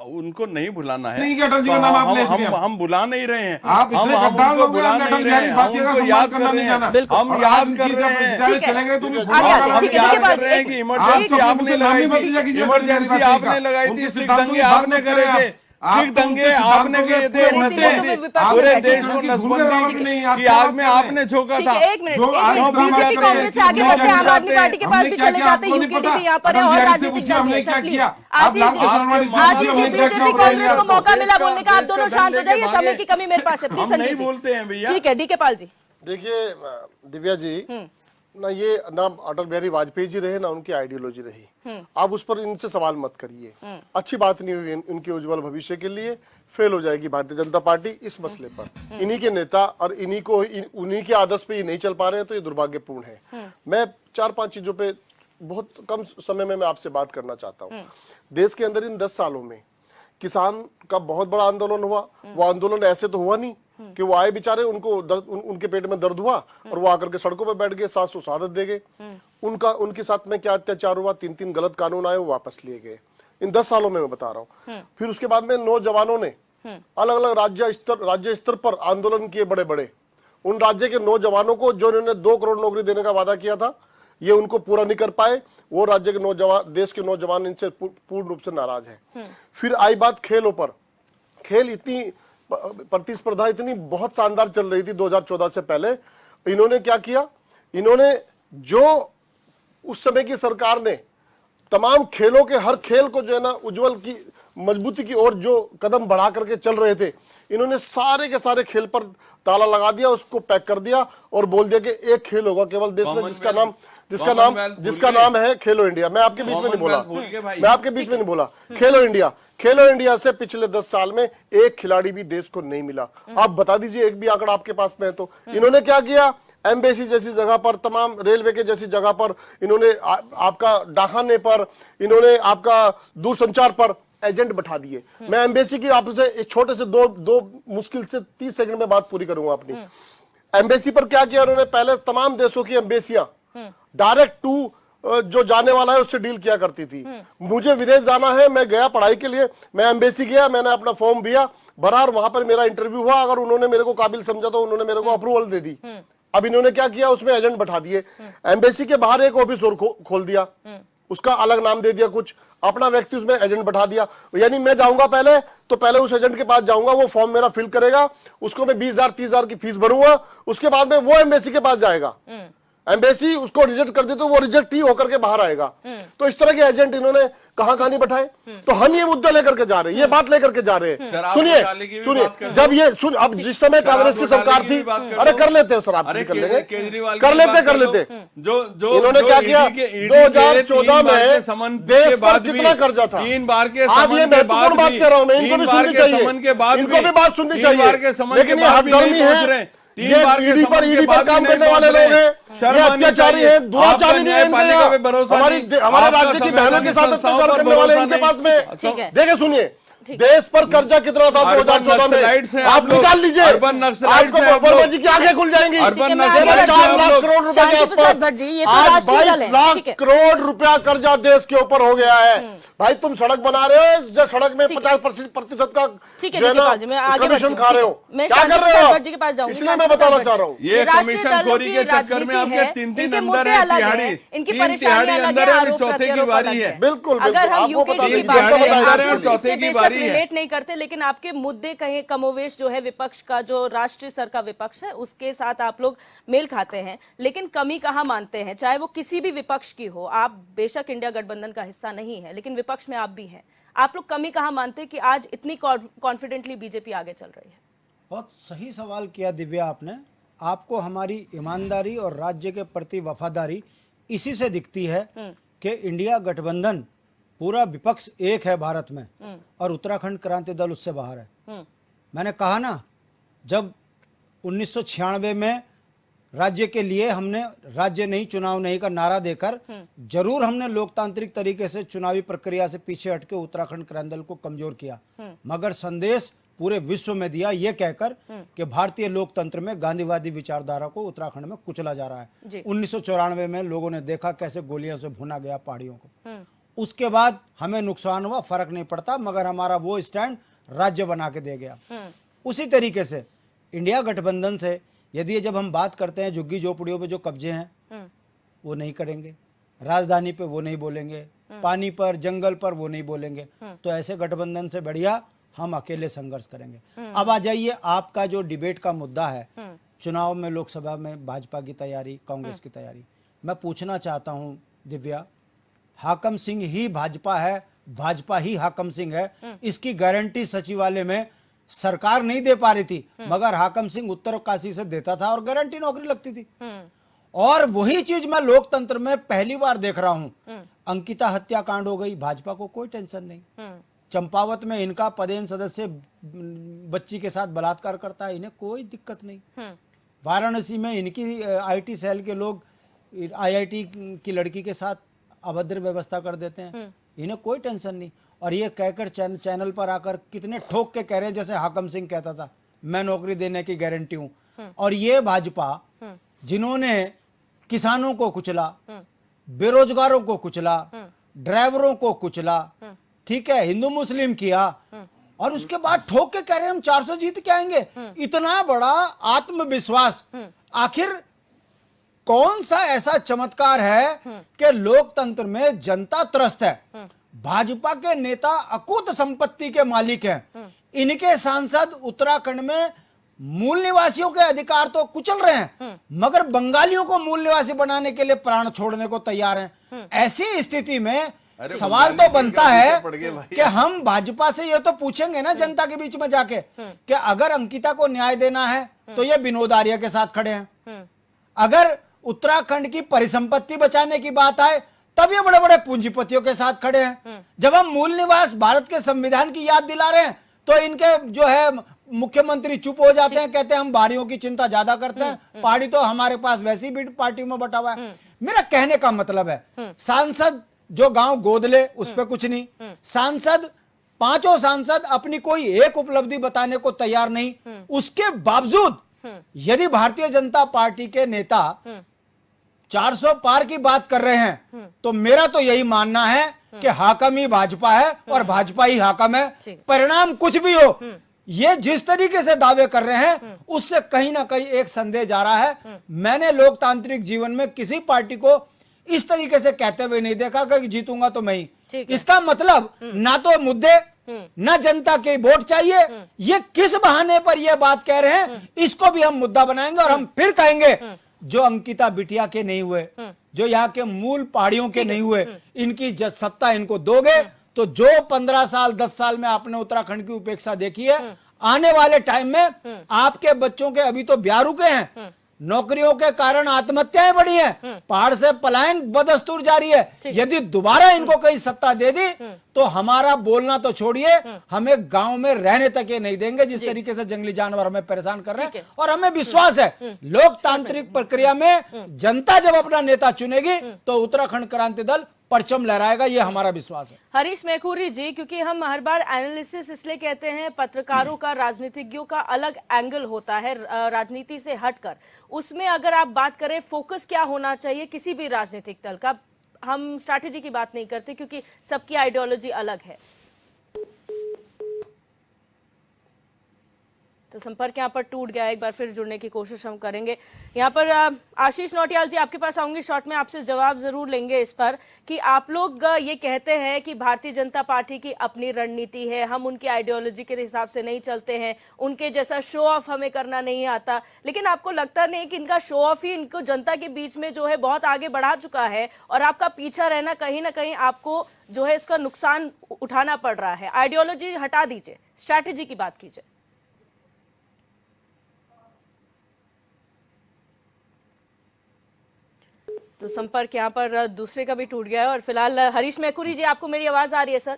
उनको नहीं भुलाना है। नहीं कि अटल जी का नाम आपने हम बुला नहीं रहे हैं, आप इतने गद्दार लोग हैं, आपने अटल बिहारी वाजपेयी का सम्मान करना नहीं जाना। हम याद कर रहे हैं, चलेंगे तो हम याद कर रहे हैं कि इमरजेंसी आपने लगाई थी, इमरजेंसी आपने लगाई थी, सिख दंगे आपने करे थे, सिख दंगे आपने किए थे, पूरे देश को नसबंदी की आग में आपने झोंका था। एक मिनट, बीजेपी कांग्रेस से आगे बढ़ते हैं, आम आदमी पार्टी के पास भी चले जाते हैं, यूपीडी भी यहाँ पर है और राजनीतिक दल भी है। सर प्लीज, आशीष जी, बीजेपी कांग्रेस को मौका मिला बोलने का, आप दोनों शांत हो जाइए, समय की कमी मेरे पास है। प्लीज संजीव जी बोलते हैं भैया, ठीक है, डीके पाल जी। देखिए दिव्या जी, ना ये ना अटल बिहारी वाजपेयी जी रहे ना उनकी आइडियोलॉजी रही, आप उस पर इनसे सवाल मत करिए। अच्छी बात नहीं हुई उनके उज्जवल भविष्य के लिए, फेल हो जाएगी भारतीय जनता पार्टी इस मसले पर। इन्हीं के नेता और उन्हीं के आदर्श पे ये नहीं चल पा रहे हैं, तो ये दुर्भाग्यपूर्ण है। मैं 4-5 चीजों पे बहुत कम समय में मैं आपसे बात करना चाहता हूँ। देश के अंदर इन 10 सालों में किसान का बहुत बड़ा आंदोलन हुआ। वो आंदोलन ऐसे तो हुआ नहीं कि वो आए बेचारे, उनके पेट में दर्द हुआ और वो आकर के सड़कों पर बैठ गए, 700 शहादत दे गए। उनके साथ में क्या अत्याचार हुआ, 3-3 गलत कानून आए, वो वापस लिए गए। इन 10 सालों में मैं बता रहा हूँ। फिर उसके बाद में नौजवानों ने अलग अलग राज्य स्तर पर आंदोलन किए बड़े बड़े। उन राज्य के नौजवानों को जो इन्होंने 2 करोड़ नौकरी देने का वादा किया था, ये उनको पूरा नहीं कर पाए। वो राज्य के नौजवान, देश के नौजवान इनसे पूर्ण रूप से नाराज हैं। फिर आई बात खेलों पर। खेल इतनी प्रतिस्पर्धा इतनी बहुत शानदार चल रही थी 2014 से पहले। इन्होंने क्या किया, इन्होंने जो उस समय की सरकार ने तमाम खेलों के हर खेल को जो है ना उज्जवल की मजबूती की ओर जो कदम बढ़ा करके चल रहे थे, इन्होंने सारे के सारे खेल पर ताला लगा दिया, उसको पैक कर दिया और बोल दिया कि एक खेल होगा केवल देश में जिसका नाम है खेलो इंडिया। मैं आपके बीच में नहीं बोला, खेलो इंडिया। खेलो इंडिया से पिछले 10 साल में एक खिलाड़ी भी देश को नहीं मिला। आप बता दीजिए, एक भी आंकड़ा आपके पास में है तो। इन्होंने क्या किया, एम्बेसी जैसी जगह पर, तमाम रेलवे के जैसी जगह पर इन्होंने आपका डाकखाने पर, इन्होंने आपका दूरसंचार पर एजेंट बैठा दिए। मैं एम्बेसी की आपसे एक छोटे से दो मुश्किल से 30 सेकंड में बात पूरी करूंगा अपनी। एम्बेसी पर क्या किया उन्होंने, पहले तमाम देशों की एम्बेसियां डायरेक्ट टू जो जाने वाला है उससे डील किया करती थी। मुझे विदेश जाना है, मैं गया पढ़ाई के लिए, मैं एम्बेसी गया, मैंने अपना फॉर्म भरा, वहां पर मेरा इंटरव्यू हुआ। अगर उन्होंने मेरे को काबिल समझा तो उन्होंने मेरे को अप्रूवल दे दी। अब इन्होंने क्या किया, उसमें एजेंट बैठा दिए। एम्बेसी के बाहर एक ऑफिस और खोल दिया, उसका अलग नाम दे दिया, कुछ अपना व्यक्ति उसमें एजेंट बैठा दिया। यानी मैं जाऊंगा पहले तो पहले उस एजेंट के पास जाऊंगा, वो फॉर्म मेरा फिल करेगा, उसको मैं 20,000 30,000 की फीस भरूंगा, उसके बाद में वो एम्बेसी के पास जाएगा, एम्बेसी उसको रिजेक्ट कर दे तो वो रिजेक्ट ही होकर के बाहर आएगा। तो इस तरह के एजेंट इन्होंने कहां नहीं बैठाए। तो हम ये मुद्दा लेकर के जा रहे हैं, ये बात लेकर के जा रहे हैं। सुनिए जब ये अब जिस समय कांग्रेस की सरकार थी, अरे कर लेते हैं सर, आप कर लेंगे, कर लेते जो इन्होंने क्या किया 2014 में देश पर कितना कर्जा था। 3 बार के आप ये महत्वपूर्ण बात कह रहा हूं मैं, इनको भी सुननी चाहिए, इनको भी बात सुननी चाहिए, लेकिन ये हठधर्मी है, ये ईडी पर काम करने वाले लोग हैं, ये अत्याचारी हैं, दुराचारी भी हैं इनके यहाँ, हमारे राज्य की बहनों के साथ अत्याचार करने वाले इनके पास में। देखिए सुनिए, देश पर कर्जा कितना था 2014 में, आप निकाल लीजिए, आपको वर्मा जी की आंखें खुल जाएंगी। 4 लाख करोड़ रुपए के आसपास, आज 22 लाख करोड़ रुपया कर्जा देश के ऊपर हो गया है। भाई तुम सड़क बना रहे हो, जो सड़क में 50% का जो है ना कमीशन खा रहे हो, क्या कर रहे हो आप? इसलिए मैं बताना चाह रहा हूँ, ये कमीशन खोरी के चक्कर में आपके 3 अंदर है, तिहाड़ी, इनकी 3 तिहाड़ी अंदर है, चौथे की बारी है। बिल्कुल आपको बता दें, चौथे की बारी रिलेट नहीं करते, लेकिन आपके मुद्दे कहीं कमोवेश जो है विपक्ष का, जो राष्ट्रीय स्तर का विपक्ष है उसके साथ आप लोग मेल खाते हैं, लेकिन कमी कहां मानते हैं? चाहे वो किसी भी विपक्ष की हो, आप बेशक इंडिया गठबंधन का हिस्सा नहीं है, लेकिन विपक्ष में आप भी हैं, आप लोग कमी कहां मानते हैं कि आज इतनी कॉन्फिडेंटली बीजेपी आगे चल रही है? बहुत सही सवाल किया दिव्या आपने। आपको हमारी ईमानदारी और राज्य के प्रति वफादारी इसी से दिखती है कि इंडिया गठबंधन पूरा विपक्ष एक है भारत में और उत्तराखंड क्रांति दल उससे बाहर है। मैंने कहा ना, जब 1996 में राज्य के लिए हमने राज्य नहीं चुनाव नहीं का नारा देकर जरूर हमने लोकतांत्रिक तरीके से चुनावी प्रक्रिया से पीछे हटके उत्तराखंड क्रांति दल को कमजोर किया, मगर संदेश पूरे विश्व में दिया ये कहकर कि भारतीय लोकतंत्र में गांधीवादी विचारधारा को उत्तराखंड में कुचला जा रहा है। 1994 में लोगों ने देखा कैसे गोलियों से भुना गया पहाड़ियों को, उसके बाद हमें नुकसान हुआ, फर्क नहीं पड़ता, मगर हमारा वो स्टैंड राज्य बना के दे गया। उसी तरीके से इंडिया गठबंधन से यदि जब हम बात करते हैं झुग्गी झोपड़ियों पे जो कब्जे हैं वो नहीं करेंगे, राजधानी पे वो नहीं बोलेंगे, पानी पर जंगल पर वो नहीं बोलेंगे, तो ऐसे गठबंधन से बढ़िया हम अकेले संघर्ष करेंगे। अब आ जाइए आपका जो डिबेट का मुद्दा है, चुनाव में लोकसभा में भाजपा की तैयारी, कांग्रेस की तैयारी, मैं पूछना चाहता हूं दिव्या, हाकम सिंह ही भाजपा है, भाजपा ही हाकम सिंह है, इसकी गारंटी सचिवालय में सरकार नहीं दे पा रही थी, मगर हाकम सिंह उत्तरकाशी से देता था और गारंटी नौकरी लगती थी। और वही चीज मैं लोकतंत्र में पहली बार देख रहा हूं। अंकिता हत्याकांड हो गई, भाजपा को कोई टेंशन नहीं। चंपावत में इनका पदेन सदस्य बच्ची के साथ बलात्कार करता है, इन्हें कोई दिक्कत नहीं। वाराणसी में इनकी आईटी सेल के लोग आईआईटी की लड़की के साथ अभद्र व्यवस्था कर देते हैं, इन्हें कोई टेंशन नहीं। और ये कहकर चैनल पर आकर कितने ठोक के कह रहे हैं, जैसे हाकम सिंह कहता था मैं नौकरी देने की गारंटी हूं। और ये भाजपा जिन्होंने किसानों को कुचला, बेरोजगारों को कुचला, ड्राइवरों को कुचला, ठीक है, हिंदू मुस्लिम किया, और उसके बाद ठोक के कह रहे हैं हम 400 जीत के आएंगे। इतना बड़ा आत्मविश्वास, आखिर कौन सा ऐसा चमत्कार है कि लोकतंत्र में जनता त्रस्त है? भाजपा के नेता अकूत संपत्ति के मालिक हैं, इनके सांसद उत्तराखंड में मूल निवासियों के अधिकार तो कुचल रहे हैं, मगर बंगालियों को मूल निवासी बनाने के लिए प्राण छोड़ने को तैयार हैं। ऐसी स्थिति में सवाल तो बनता है कि हम भाजपा से ये तो पूछेंगे ना जनता के बीच में जाके कि अगर अंकिता को न्याय देना है तो ये विनोद आर्य के साथ खड़े हैं, अगर उत्तराखंड की परिसंपत्ति बचाने की बात आए तब ये बड़े बड़े पूंजीपतियों के साथ खड़े हैं। जब हम मूल निवास भारत के संविधान की याद दिला रहे हैं तो इनके जो है मुख्यमंत्री चुप हो जाते हैं, कहते हैं हम बाहरियों की चिंता ज्यादा करते हैं, पहाड़ी तो हमारे पास वैसी भी पार्टी में बटा हुआ है। मेरा कहने का मतलब है, सांसद जो गांव गोद ले उस पर कुछ नहीं, सांसद पांचों सांसद अपनी कोई एक उपलब्धि बताने को तैयार नहीं, उसके बावजूद यदि भारतीय जनता पार्टी के नेता 400 पार की बात कर रहे हैं तो मेरा तो यही मानना है कि हाकम ही भाजपा है और भाजपा ही हाकम है। परिणाम कुछ भी हो, ये जिस तरीके से दावे कर रहे हैं उससे कहीं ना कहीं एक संदेह जा रहा है। मैंने लोकतांत्रिक जीवन में किसी पार्टी को इस तरीके से कहते हुए नहीं देखा कि जीतूंगा तो मैं ही। ठीक है। इसका मतलब ना तो मुद्दे ना जनता के वोट चाहिए, ये किस बहाने पर ये बात कह रहे हैं, इसको भी हम मुद्दा बनाएंगे और हम फिर कहेंगे जो अंकिता बिटिया के नहीं हुए, जो यहाँ के मूल पहाड़ियों के नहीं हुए, इनकी सत्ता इनको दोगे तो जो 15 साल 10 साल में आपने उत्तराखंड की उपेक्षा देखी है, आने वाले टाइम में आपके बच्चों के अभी तो ब्याह रुके हैं, नौकरियों के कारण आत्महत्याएं बढ़ी हैं, पहाड़ से पलायन बदस्तूर जारी है। यदि दोबारा इनको कहीं सत्ता दे दी तो हमारा बोलना तो छोड़िए, हमें गांव में रहने तक ये नहीं देंगे जिस तरीके से जंगली जानवर हमें परेशान कर रहे हैं। और हमें विश्वास है लोकतांत्रिक प्रक्रिया में जनता जब अपना नेता चुनेगी तो उत्तराखंड क्रांति दल परचम लहराएगा, ये हमारा विश्वास है। हरीश मैखुरी जी, क्योंकि हम हर बार एनालिसिस इसलिए कहते हैं, पत्रकारों का, राजनीतिज्ञों का अलग एंगल होता है राजनीति से हटकर, उसमें अगर आप बात करें फोकस क्या होना चाहिए किसी भी राजनीतिक दल का, हम स्ट्रैटेजी की बात नहीं करते क्योंकि सबकी आइडियोलॉजी अलग है। तो संपर्क यहाँ पर टूट गया, एक बार फिर जुड़ने की कोशिश हम करेंगे। यहाँ पर आशीष नौटियाल जी आपके पास आऊंगी शॉर्ट में, आपसे जवाब जरूर लेंगे इस पर कि आप लोग ये कहते हैं कि भारतीय जनता पार्टी की अपनी रणनीति है, हम उनकी आइडियोलॉजी के हिसाब से नहीं चलते हैं, उनके जैसा शो ऑफ हमें करना नहीं आता, लेकिन आपको लगता नहीं कि इनका शो ऑफ ही इनको जनता के बीच में जो है बहुत आगे बढ़ा चुका है और आपका पीछा रहना कहीं ना कहीं आपको जो है इसका नुकसान उठाना पड़ रहा है? आइडियोलॉजी हटा दीजिए, स्ट्रैटेजी की बात कीजिए। तो संपर्क यहाँ पर दूसरे का भी टूट गया है। और फिलहाल हरीश मैखुरी जी, आपको मेरी आवाज आ रही है सर?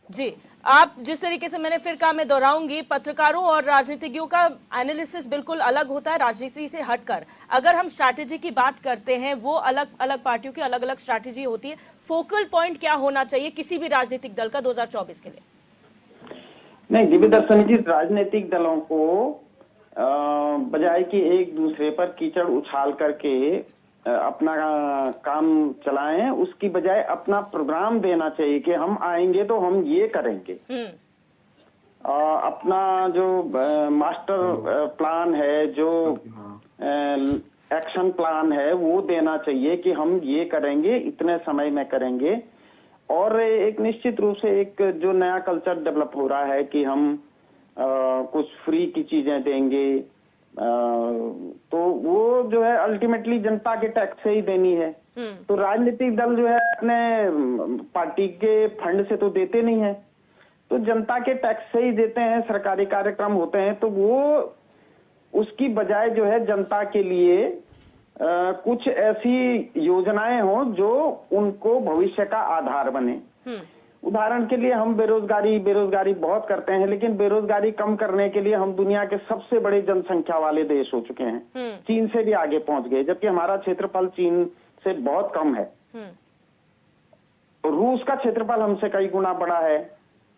जी, आप जिस तरीके से, मैंने फिर कहा, मैं दोहराऊंगी, पत्रकारों और राजनीतिज्ञों का एनालिसिस बिल्कुल अलग होता है राजनीति से हटकर। अगर हम स्ट्रैटेजी की बात करते हैं, वो अलग अलग पार्टियों की अलग अलग स्ट्रैटेजी होती है। फोकल पॉइंट क्या होना चाहिए किसी भी राजनीतिक दल का 2024 के लिए? नहीं, दिव्य दर्शनी जी, राजनीतिक दलों को बजाय कि एक दूसरे पर कीचड़ उछाल करके अपना काम चलाएं, उसकी बजाय अपना प्रोग्राम देना चाहिए कि हम आएंगे तो हम ये करेंगे। अपना जो मास्टर प्लान है, जो एक्शन प्लान है, वो देना चाहिए कि हम ये करेंगे, इतने समय में करेंगे। और एक निश्चित रूप से एक जो नया कल्चर डेवलप हो रहा है कि हम कुछ फ्री की चीजें देंगे, तो वो जो है अल्टीमेटली जनता के टैक्स से ही देनी है। तो राजनीतिक दल जो है अपने पार्टी के फंड से तो देते नहीं है, तो जनता के टैक्स से ही देते हैं। सरकारी कार्यक्रम होते हैं तो वो उसकी बजाय जो है जनता के लिए कुछ ऐसी योजनाएं हो जो उनको भविष्य का आधार बने। उदाहरण के लिए हम बेरोजगारी बहुत करते हैं, लेकिन बेरोजगारी कम करने के लिए हम दुनिया के सबसे बड़े जनसंख्या वाले देश हो चुके हैं, चीन से भी आगे पहुंच गए, जबकि हमारा क्षेत्रफल चीन से बहुत कम है। रूस का क्षेत्रफल हमसे कई गुना बड़ा है,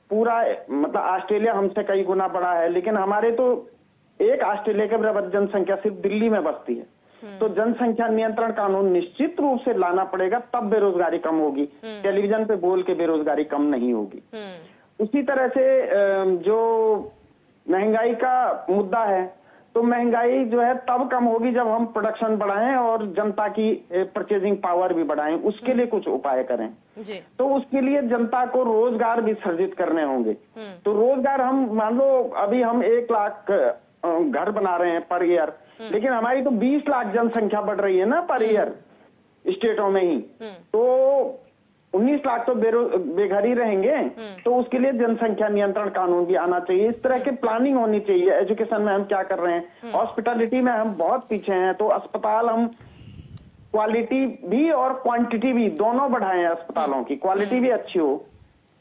पूरा मतलब ऑस्ट्रेलिया हमसे कई गुना बड़ा है, लेकिन हमारे तो एक ऑस्ट्रेलिया के बराबर जनसंख्या सिर्फ दिल्ली में बसती है। तो जनसंख्या नियंत्रण कानून निश्चित रूप से लाना पड़ेगा, तब बेरोजगारी कम होगी। टेलीविजन पे बोल के बेरोजगारी कम नहीं होगी। उसी तरह से जो महंगाई का मुद्दा है, तो महंगाई जो है तब कम होगी जब हम प्रोडक्शन बढ़ाएं और जनता की परचेजिंग पावर भी बढ़ाएं, उसके लिए कुछ उपाय करें। तो उसके लिए जनता को रोजगार भी सृजित करने होंगे। तो रोजगार, हम मान लो अभी हम 1 लाख घर बना रहे हैं पर ईयर, लेकिन हमारी तो 20 लाख जनसंख्या बढ़ रही है ना पर ईयर स्टेटों में ही, तो 19 लाख तो बेघर ही रहेंगे। तो उसके लिए जनसंख्या नियंत्रण कानून भी आना चाहिए। इस तरह की प्लानिंग होनी चाहिए। एजुकेशन में हम क्या कर रहे हैं, हॉस्पिटैलिटी में हम बहुत पीछे हैं, तो अस्पताल हम क्वालिटी भी और क्वांटिटी भी दोनों बढ़ाएं। अस्पतालों की क्वालिटी भी अच्छी हो।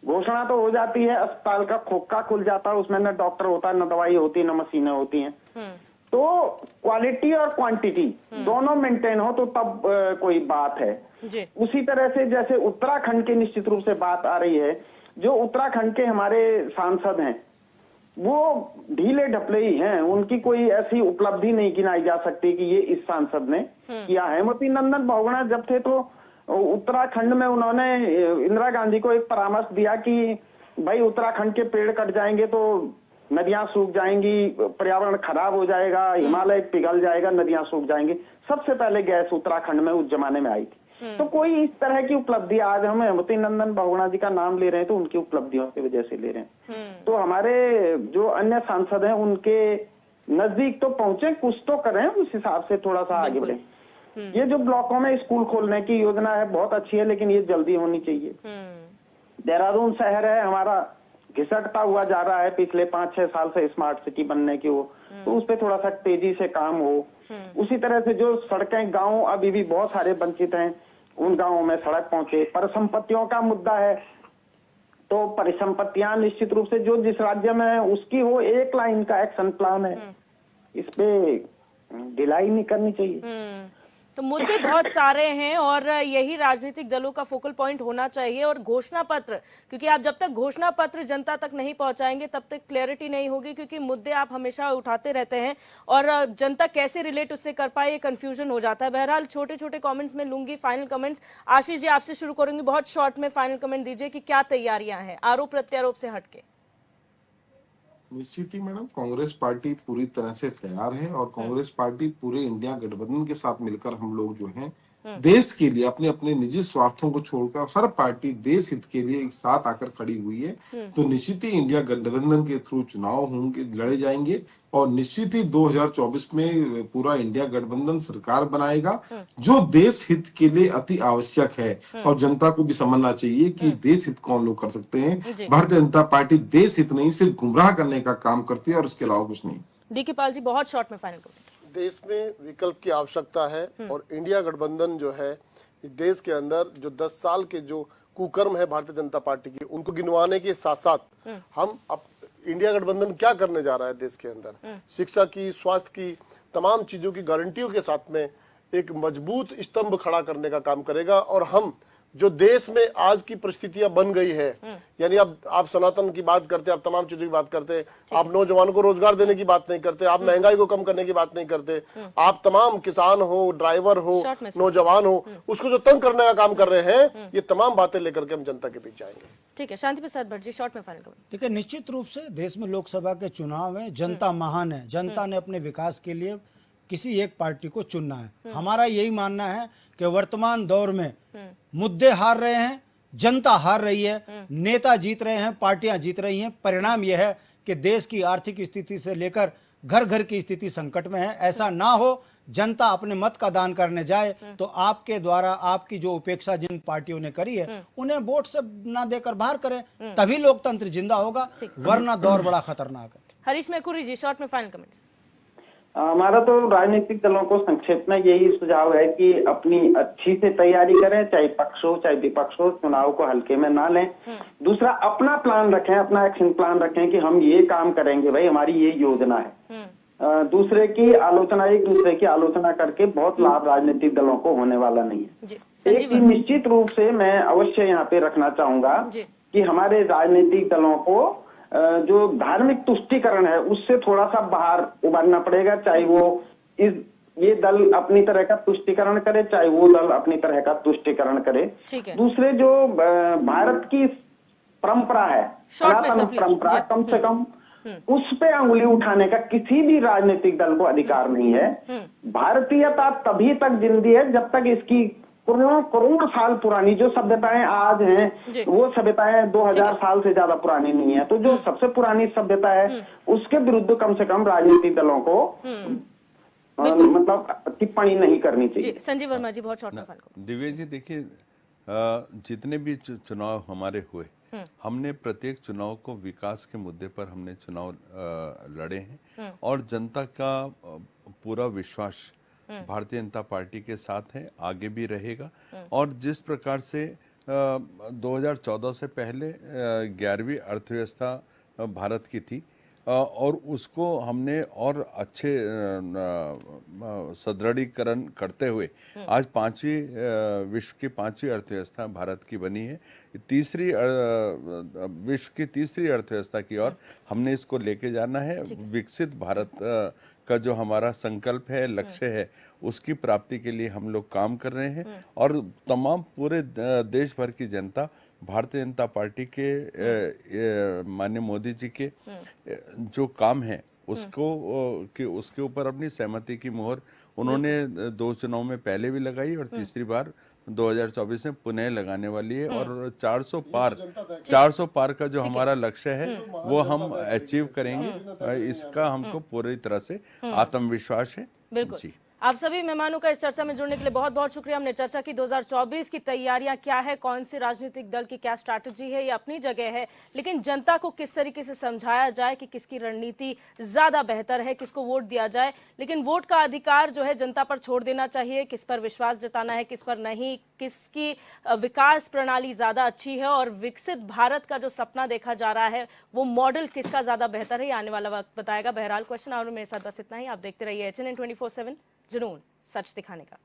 घोषणा तो हो जाती है, अस्पताल का खोखा खुल जाता है, उसमें न डॉक्टर होता है, न दवाई होती है, न मशीनें होती हैं। तो क्वालिटी और क्वांटिटी दोनों मेंटेन हो तो तब कोई बात है। उसी तरह से जैसे उत्तराखंड की निश्चित रूप से बात आ रही है, जो उत्तराखंड के हमारे सांसद हैं वो ढीले ढपले ही हैं, उनकी कोई ऐसी उपलब्धि नहीं गिनाई जा सकती कि ये इस सांसद ने किया है। हेमवती नंदन बहुगुणा जब थे तो उत्तराखंड में उन्होंने इंदिरा गांधी को एक परामर्श दिया कि भाई उत्तराखंड के पेड़ कट जाएंगे तो नदियां सूख जाएंगी, पर्यावरण खराब हो जाएगा, हिमालय पिघल जाएगा, नदियां सूख जाएंगी। सबसे पहले गैस उत्तराखंड में उस जमाने में आई थी। तो कोई इस तरह की उपलब्धि, आज हम हेमवती नंदन बहुगुणा जी का नाम ले रहे हैं तो उनकी उपलब्धियों की वजह से ले रहे हैं। तो हमारे जो अन्य सांसद हैं उनके नजदीक तो पहुंचे, कुछ तो करें, उस हिसाब से थोड़ा सा आगे बढ़े। ये जो ब्लॉकों में स्कूल खोलने की योजना है बहुत अच्छी है, लेकिन ये जल्दी होनी चाहिए। देहरादून शहर है हमारा, घिसटता हुआ जा रहा है पिछले 5-6 साल से स्मार्ट सिटी बनने की हो, तो उस पर थोड़ा सा तेजी से काम हो। उसी तरह से जो सड़कें गांव अभी भी बहुत सारे वंचित हैं, उन गांवों में सड़क पहुंचे। परिसंपत्तियों का मुद्दा है, तो परिसंपत्तियां निश्चित रूप से जो जिस राज्य में है उसकी हो, एक लाइन का एक्शन प्लान है, इस पे ढिलाई नहीं करनी चाहिए। तो मुद्दे बहुत सारे हैं और यही राजनीतिक दलों का फोकल पॉइंट होना चाहिए। और घोषणा पत्र, क्योंकि आप जब तक घोषणा पत्र जनता तक नहीं पहुंचाएंगे तब तक क्लैरिटी नहीं होगी, क्योंकि मुद्दे आप हमेशा उठाते रहते हैं और जनता कैसे रिलेट उससे कर पाए ये कंफ्यूजन हो जाता है। बहरहाल छोटे छोटे कमेंट्स में लूंगी फाइनल कमेंट्स। आशीष जी आपसे शुरू करूंगी, बहुत शॉर्ट में फाइनल कमेंट दीजिए कि क्या तैयारियां हैं आरोप प्रत्यारोप से हटके। निश्चित ही मैडम, कांग्रेस पार्टी पूरी तरह से तैयार है और कांग्रेस पार्टी पूरे इंडिया गठबंधन के साथ मिलकर हम लोग जो हैं देश के लिए अपने अपने निजी स्वार्थों को छोड़कर हर पार्टी देश हित के लिए एक साथ आकर खड़ी हुई है। तो निश्चित ही इंडिया गठबंधन के थ्रू चुनाव होंगे, लड़े जाएंगे और निश्चित ही 2024 में पूरा इंडिया गठबंधन सरकार बनाएगा, जो देश हित के लिए अति आवश्यक है। और जनता को भी समझना चाहिए कि देश हित कौन लोग कर सकते हैं। भारतीय जनता पार्टी देश हित नहीं, सिर्फ गुमराह करने का काम करती है और उसके अलावा कुछ नहीं। डीके पाल जी बहुत शॉर्ट में फाइनल कमेंट। देश में विकल्प की आवश्यकता है और इंडिया गठबंधन जो है देश के अंदर जो 10 साल के जो कुकर्म है भारतीय जनता पार्टी की, उनको गिनवाने के साथ साथ हम अब इंडिया गठबंधन क्या करने जा रहा है देश के अंदर, शिक्षा की, स्वास्थ्य की, तमाम चीजों की गारंटियों के साथ में एक मजबूत स्तंभ खड़ा करने का काम करेगा। और हम जो देश में आज की परिस्थितियां बन गई है, यानी अब आप सनातन की बात करते, आप तमाम चीजों की बात करते, आप नौजवानों को रोजगार देने की बात नहीं करते, आप महंगाई को कम करने की बात नहीं करते, आप तमाम किसान हो, ड्राइवर हो, नौजवान हो, उसको जो तंग करने का काम कर रहे हैं, ये तमाम बातें लेकर के हम जनता के बीच जाएंगे। ठीक है, शांति प्रसाद भट्ट जी शॉर्ट में फाइनल कमेंट। ठीक है, निश्चित रूप से देश में लोकसभा के चुनाव है, जनता महान है, जनता ने अपने विकास के लिए किसी एक पार्टी को चुनना है। हमारा यही मानना है कि वर्तमान दौर में मुद्दे हार रहे हैं, जनता हार रही है, नेता जीत रहे हैं, पार्टियां जीत रही हैं। परिणाम यह है कि देश की आर्थिक स्थिति से लेकर घर घर की स्थिति संकट में है। ऐसा ना हो, जनता अपने मत का दान करने जाए तो आपके द्वारा आपकी जो उपेक्षा जिन पार्टियों ने करी है उन्हें वोट से ना देकर बाहर करें, तभी लोकतंत्र जिंदा होगा, वरना दौर बड़ा खतरनाक है। हरीश मैकुरी जी शॉर्ट में फाइनल कमेंट। हमारा तो राजनीतिक दलों को संक्षेप में यही सुझाव है कि अपनी अच्छी से तैयारी करें, चाहे पक्ष हो चाहे विपक्ष हो, चुनाव को हल्के में ना लें। दूसरा, अपना प्लान रखें, अपना एक्शन प्लान रखें कि हम ये काम करेंगे, भाई हमारी ये योजना है। दूसरे की आलोचना, एक दूसरे की आलोचना करके बहुत लाभ राजनीतिक दलों को होने वाला नहीं है। एक चीज निश्चित रूप से मैं अवश्य यहाँ पे रखना चाहूंगा कि हमारे राजनीतिक दलों को जो धार्मिक तुष्टीकरण है उससे थोड़ा सा बाहर उभरना पड़ेगा, चाहे वो ये दल अपनी तरह का तुष्टीकरण करे, चाहे वो दल अपनी तरह का तुष्टीकरण करे। दूसरे, जो भारत की परंपरा है, सनातन परंपरा, कम से कम उस पे अंगुली उठाने का किसी भी राजनीतिक दल को अधिकार नहीं है। भारतीयता तभी तक जिंदी है जब तक इसकी करोड़ साल पुरानी जो सभ्यताएं आज हैं, वो सभ्यताएं 2000 साल से ज्यादा पुरानी नहीं है। तो जो सबसे पुरानी सभ्यता है उसके विरुद्ध कम से कम राजनीतिक दलों को मतलब टिप्पणी नहीं करनी चाहिए। संजीव वर्मा जी बहुत शॉर्ट में फाइनल। दिव्या जी देखिए, जितने भी चुनाव हमारे हुए, हमने प्रत्येक चुनाव को विकास के मुद्दे पर हमने चुनाव लड़े हैं और जनता का पूरा विश्वास भारतीय जनता पार्टी के साथ है, आगे भी रहेगा। और जिस प्रकार से 2014 से पहले 11वीं अर्थव्यवस्था भारत की थी और उसको हमने और अच्छे सुदृढ़ीकरण करते हुए आज विश्व की 5वीं अर्थव्यवस्था भारत की बनी है। विश्व की तीसरी अर्थव्यवस्था की ओर हमने इसको लेके जाना है। विकसित भारत का जो हमारा संकल्प है, लक्ष्य है, उसकी प्राप्ति के लिए हम लोग काम कर रहे हैं और तमाम पूरे देश भर की जनता भारतीय जनता पार्टी के माननीय मोदी जी के जो काम है उसके ऊपर अपनी सहमति की मोहर उन्होंने 2 चुनाव में पहले भी लगाई और तीसरी बार 2024 में पुनः लगाने वाली है। और 400 पार का जो हमारा लक्ष्य है वो हम अचीव करेंगे, इसका हमको पूरी तरह से आत्मविश्वास है। बिल्कुल जी। आप सभी मेहमानों का इस चर्चा में जुड़ने के लिए बहुत बहुत शुक्रिया। हमने चर्चा की 2024 की तैयारियां क्या है, कौन सी राजनीतिक दल की क्या स्ट्रैटेजी है, ये अपनी जगह है, लेकिन जनता को किस तरीके से समझाया जाए कि किसकी रणनीति ज्यादा बेहतर है, किसको वोट दिया जाए। लेकिन वोट का अधिकार जो है जनता पर छोड़ देना चाहिए, किस पर विश्वास जताना है, किस पर नहीं, किसकी विकास प्रणाली ज्यादा अच्छी है और विकसित भारत का जो सपना देखा जा रहा है वो मॉडल किसका ज्यादा बेहतर है, ये आने वाला वक्त बताएगा। बहरहाल क्वेश्चन आवर मेरे साथ बस इतना ही। आप देखते रहिए HNN 24/7, जुनून सच दिखाने का।